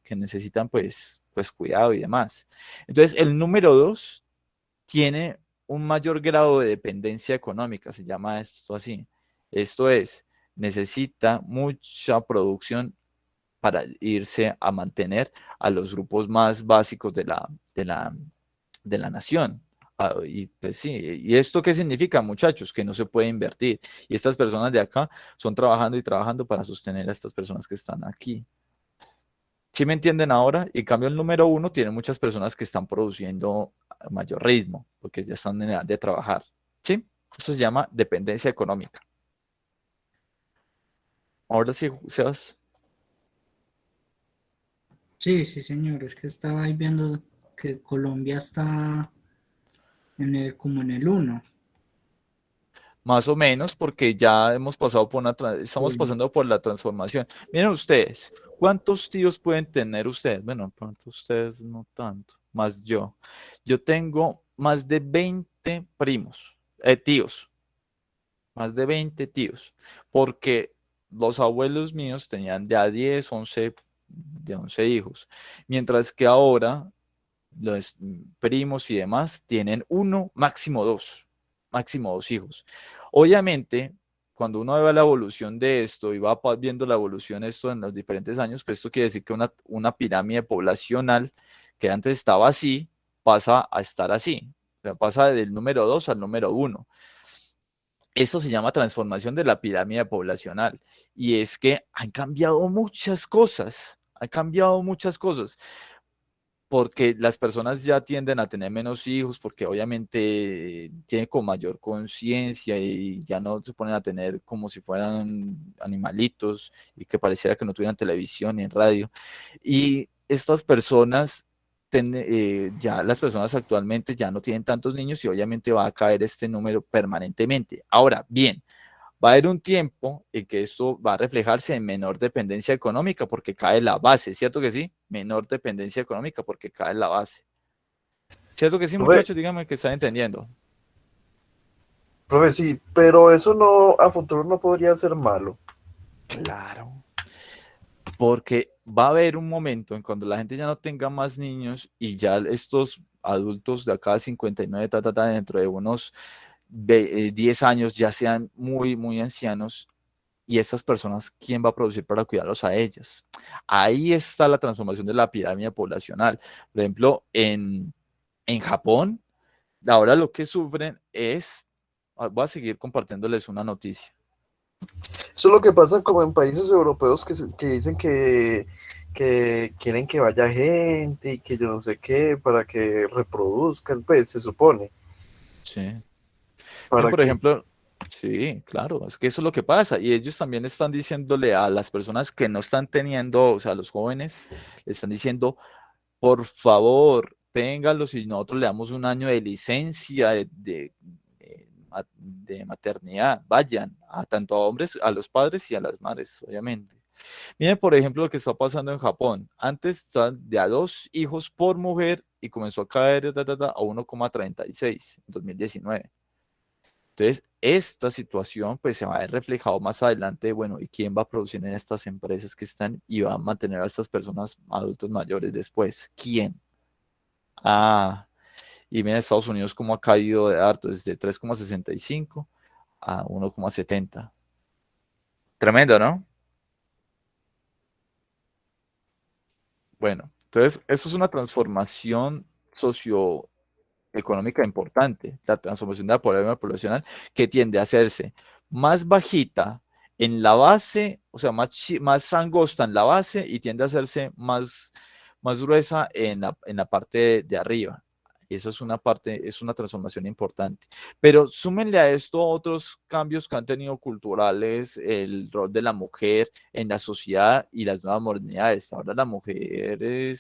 que necesitan pues cuidado y demás. Entonces, el número 2 tiene un mayor grado de dependencia económica, se llama esto así. Esto es, necesita mucha producción para irse a mantener a los grupos más básicos de la nación. Y pues sí, ¿y esto qué significa, muchachos? Que no se puede invertir. Y estas personas de acá son trabajando y trabajando para sostener a estas personas que están aquí. ¿Sí me entienden ahora? Y en cambio el número 1 tiene muchas personas que están produciendo a mayor ritmo, porque ya están en edad de trabajar. ¿Sí? Esto se llama dependencia económica. Ahora sí, Sebas. Sí, sí, señor, es que estaba ahí viendo que Colombia está como en el 1. Más o menos, porque ya hemos pasado por estamos Sí. pasando por la transformación. Miren ustedes, ¿cuántos tíos pueden tener ustedes? Bueno, pronto ustedes no tanto, más yo. Yo tengo más de 20 primos, tíos. más de 20 tíos, porque los abuelos míos tenían de a 10, 11, de 11 hijos, mientras que ahora los primos y demás tienen uno, máximo dos hijos. Obviamente, cuando uno ve la evolución de esto y va viendo la evolución de esto en los diferentes años, pues esto quiere decir que una pirámide poblacional que antes estaba así, pasa a estar así. O sea, pasa del número 2 al número 1. Eso se llama transformación de la pirámide poblacional. Y es que han cambiado muchas cosas. Han cambiado muchas cosas porque las personas ya tienden a tener menos hijos, porque obviamente tienen con mayor conciencia y ya no se ponen a tener como si fueran animalitos y que pareciera que no tuvieran televisión ni radio. Y estas personas, ya las personas actualmente ya no tienen tantos niños y obviamente va a caer este número permanentemente. Ahora, bien. Va a haber un tiempo en que esto va a reflejarse en menor dependencia económica porque cae la base, ¿cierto que sí? Menor dependencia económica porque cae la base. ¿Cierto que sí, Profe, muchachos? Díganme que están entendiendo. profe, sí, pero eso no, a futuro no podría ser malo. Claro. Porque va a haber un momento en cuando la gente ya no tenga más niños y ya estos adultos de acá 59, dentro de unos 10 años ya sean muy, muy ancianos. Y estas personas, ¿quién va a producir para cuidarlos a ellas? Ahí está la transformación de la pirámide poblacional. Por ejemplo, en Japón, ahora lo que sufren es, voy a seguir compartiéndoles una noticia. Eso es lo que pasa como en países europeos que dicen que quieren que vaya gente y que yo no sé qué para que reproduzcan, pues se supone, Sí. Miren, para por que ejemplo, sí, claro, es que eso es lo que pasa. Y ellos también están diciéndole a las personas que no están teniendo, o sea, a los jóvenes, le están diciendo, por favor, ténganlos y nosotros le damos un año de licencia de maternidad. Vayan a tanto a hombres, a los padres y a las madres, obviamente. Miren, por ejemplo, lo que está pasando en Japón. Antes estaban de a 2 hijos por mujer y comenzó a caer a 1,36 en 2019. Entonces, esta situación pues se va a ver reflejado más adelante, bueno, ¿y quién va a producir en estas empresas que están y va a mantener a estas personas adultos mayores después? ¿Quién? Ah, y mira Estados Unidos cómo ha caído de harto, desde 3,65 a 1,70. Tremendo, ¿no? Bueno, entonces, eso es una transformación socioeconómica importante, la transformación de la población poblacional que tiende a hacerse más bajita en la base, o sea, más angosta en la base y tiende a hacerse más gruesa en la parte de arriba. Y eso es una parte, es una transformación importante. Pero súmenle a esto otros cambios que han tenido culturales, el rol de la mujer en la sociedad y las nuevas modernidades. Ahora la mujer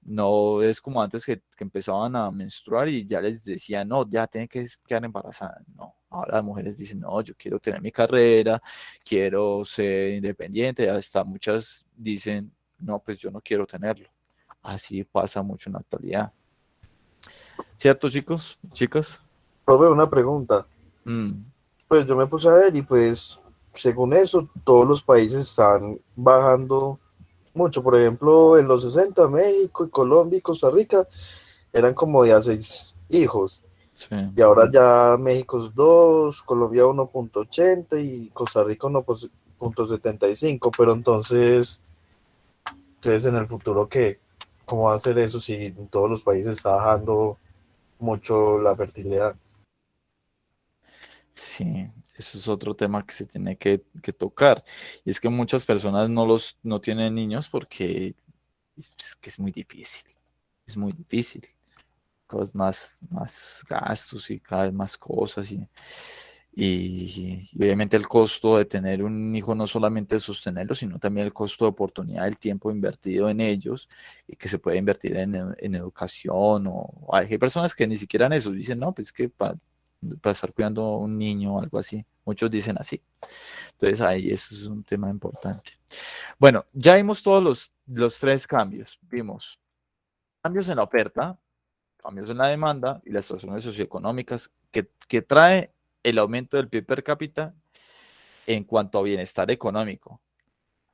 no es como antes que empezaban a menstruar y ya les decían, no, ya tienen que quedar embarazadas. No, ahora las mujeres dicen, no, yo quiero tener mi carrera, quiero ser independiente. Hasta muchas dicen, no, pues yo no quiero tenerlo. Así pasa mucho en la actualidad. ¿Cierto, chicos? ¿Chicas? profe, una pregunta. Mm, Pues yo me puse a ver y pues según eso todos los países están bajando mucho. Por ejemplo, en los 60 México y Colombia y Costa Rica eran como de a 6 hijos. sí. Y ahora ya México es 2, Colombia 1,80 y Costa Rica 1,75. Pero entonces en el futuro, ¿cómo va a ser eso si en todos los países está bajando mucho la fertilidad? Sí, eso es otro tema que se tiene que tocar. Y es que muchas personas no tienen niños porque es que es muy difícil. Es muy difícil. Cada vez más gastos y cada vez más cosas. Y obviamente el costo de tener un hijo no solamente es sostenerlo, sino también el costo de oportunidad, el tiempo invertido en ellos y que se puede invertir en educación. O hay personas que ni siquiera en eso dicen, no, pues que para estar cuidando a un niño o algo así. Muchos dicen así. Entonces ahí eso es un tema importante. Bueno, ya vimos todos los tres cambios. Vimos cambios en la oferta, cambios en la demanda y las situaciones socioeconómicas que trae el aumento del PIB per cápita en cuanto a bienestar económico.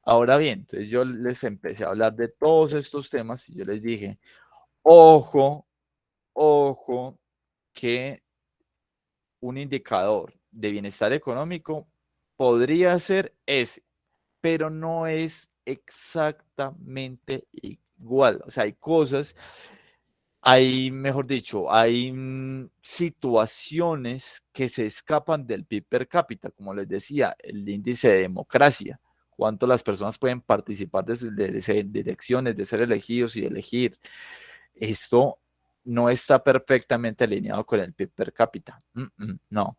Ahora bien, entonces yo les empecé a hablar de todos estos temas y yo les dije, ojo, ojo, que un indicador de bienestar económico podría ser ese, pero no es exactamente igual. O sea, hay cosas, hay, mejor dicho, hay situaciones que se escapan del PIB per cápita, como les decía, el índice de democracia, cuánto las personas pueden participar de elecciones, de ser elegidos y elegir. Esto no está perfectamente alineado con el PIB per cápita. No.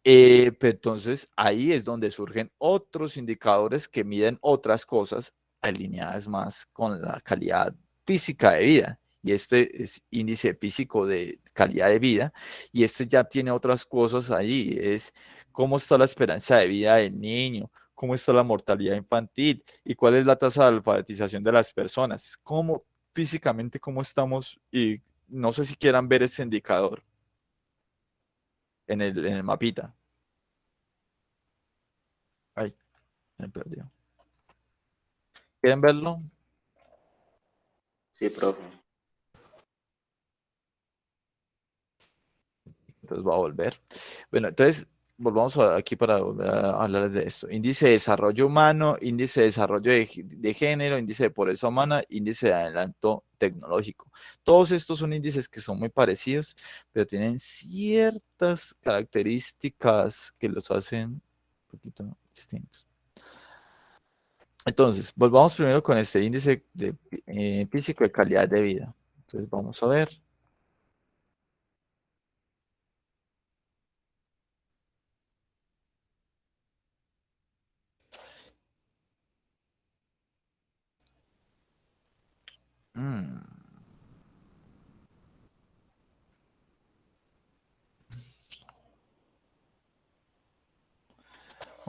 Pero entonces ahí es donde surgen otros indicadores que miden otras cosas alineadas más con la calidad física de vida. Y este es índice físico de calidad de vida. Y este ya tiene otras cosas ahí. Es cómo está la esperanza de vida del niño, cómo está la mortalidad infantil y cuál es la tasa de alfabetización de las personas. Cómo físicamente, cómo estamos. Y no sé si quieran ver este indicador en el mapita. Ay, me perdió. ¿Quieren verlo? Sí, profe. Entonces va a volver. Bueno, entonces volvamos aquí para volver a hablar de esto. Índice de desarrollo humano, índice de desarrollo de género, índice de pobreza humana, índice de adelanto tecnológico. Todos estos son índices que son muy parecidos, pero tienen ciertas características que los hacen un poquito distintos. Entonces, volvamos primero con este índice de, físico de calidad de vida. Entonces, vamos a ver.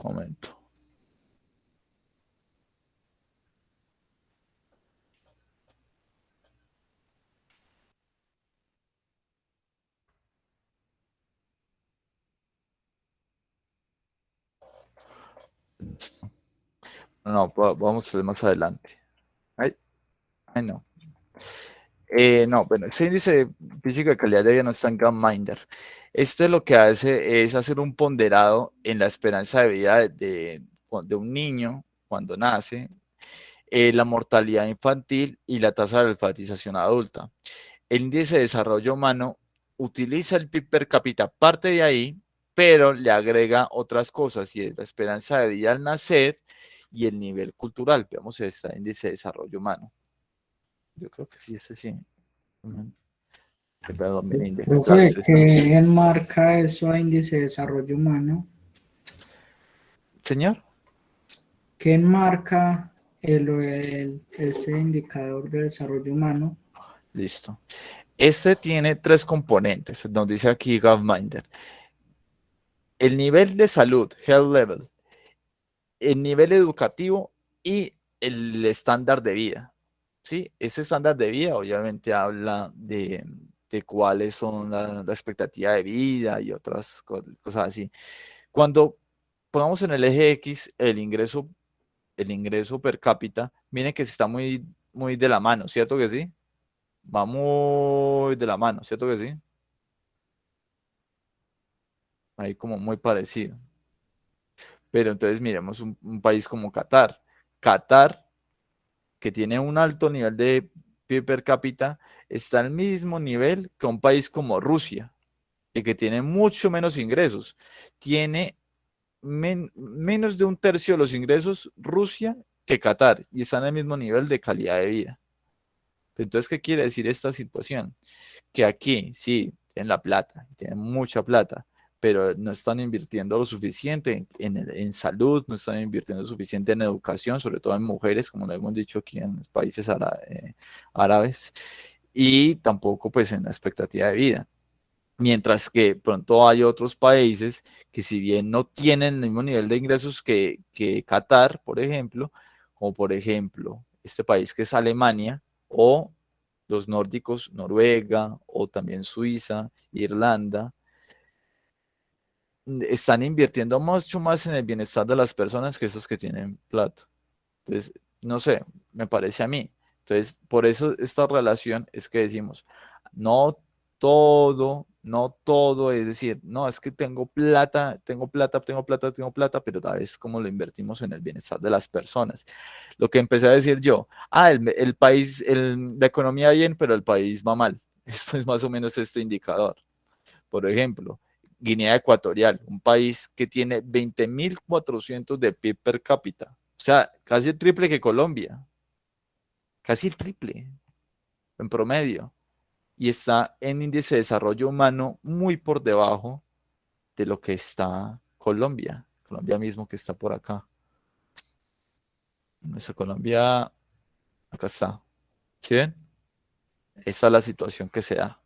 Momento. No, vamos a ver más adelante. Ay, no. No, bueno, ese índice físico de calidad de vida no está en Gapminder. Este lo que hace es hacer un ponderado en la esperanza de vida de un niño cuando nace, la mortalidad infantil y la tasa de alfabetización adulta. El índice de desarrollo humano utiliza el PIB per cápita, parte de ahí, pero le agrega otras cosas, y es la esperanza de vida al nacer y el nivel cultural. Veamos este índice de desarrollo humano. Yo creo que sí, este sí. Perdón, mi índice. Profe, ¿qué enmarca eso a índice de desarrollo humano? Señor. ¿Qué enmarca ese indicador de desarrollo humano? Listo. Este tiene 3 componentes, nos dice aquí Gapminder. El nivel de salud, health level, el nivel educativo y el estándar de vida. ¿Sí? Ese estándar de vida obviamente habla de cuáles son la expectativa de vida y otras cosas así. Cuando pongamos en el eje X el ingreso per cápita, miren que está muy, muy de la mano, ¿cierto que sí? Va muy de la mano, ¿cierto que sí? Ahí como muy parecido. Pero entonces miremos un país como Qatar. Qatar, que tiene un alto nivel de PIB per cápita, está al mismo nivel que un país como Rusia, y que tiene mucho menos ingresos. Tiene menos de un tercio de los ingresos Rusia que Qatar, y está en el mismo nivel de calidad de vida. Entonces, ¿qué quiere decir esta situación? Que aquí, sí, tienen la plata, tienen mucha plata, pero no están invirtiendo lo suficiente en salud, no están invirtiendo lo suficiente en educación, sobre todo en mujeres, como lo hemos dicho aquí en los países árabes, y tampoco pues en la expectativa de vida. Mientras que pronto hay otros países que si bien no tienen el mismo nivel de ingresos que Qatar, por ejemplo, como por ejemplo este país que es Alemania, o los nórdicos, Noruega, o también Suiza, Irlanda, están invirtiendo mucho más en el bienestar de las personas que esos que tienen plata. Entonces, no sé, me parece a mí. Entonces, por eso esta relación es que decimos, no no todo, es decir, no, es que tengo plata, tengo plata, tengo plata, tengo plata, pero tal vez como lo invertimos en el bienestar de las personas. Lo que empecé a decir yo, el país, la economía bien, pero el país va mal. Esto es más o menos este indicador. Por ejemplo, Guinea Ecuatorial, un país que tiene 20.400 de PIB per cápita, o sea, casi el triple que Colombia, casi el triple en promedio, y está en índice de desarrollo humano muy por debajo de lo que está Colombia, Colombia mismo que está por acá. Nuestra Colombia, acá está. ¿Sí ven? Esta es la situación que se da.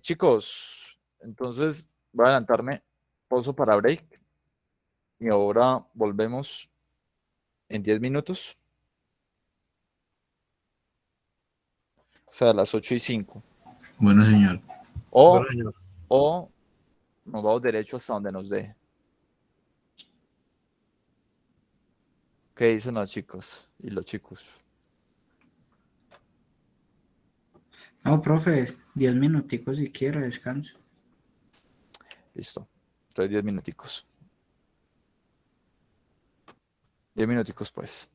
Chicos, entonces voy a adelantarme, pausa para break y ahora volvemos en 10 minutos, o sea, a las 8:05. Bueno, señor. O, Bueno, señor. o nos vamos derecho hasta donde nos deje. ¿Qué dicen las chicas y los chicos? No, profe, 10 minuticos si quiere, descanso. Listo. Entonces 10 minuticos. 10 minuticos pues.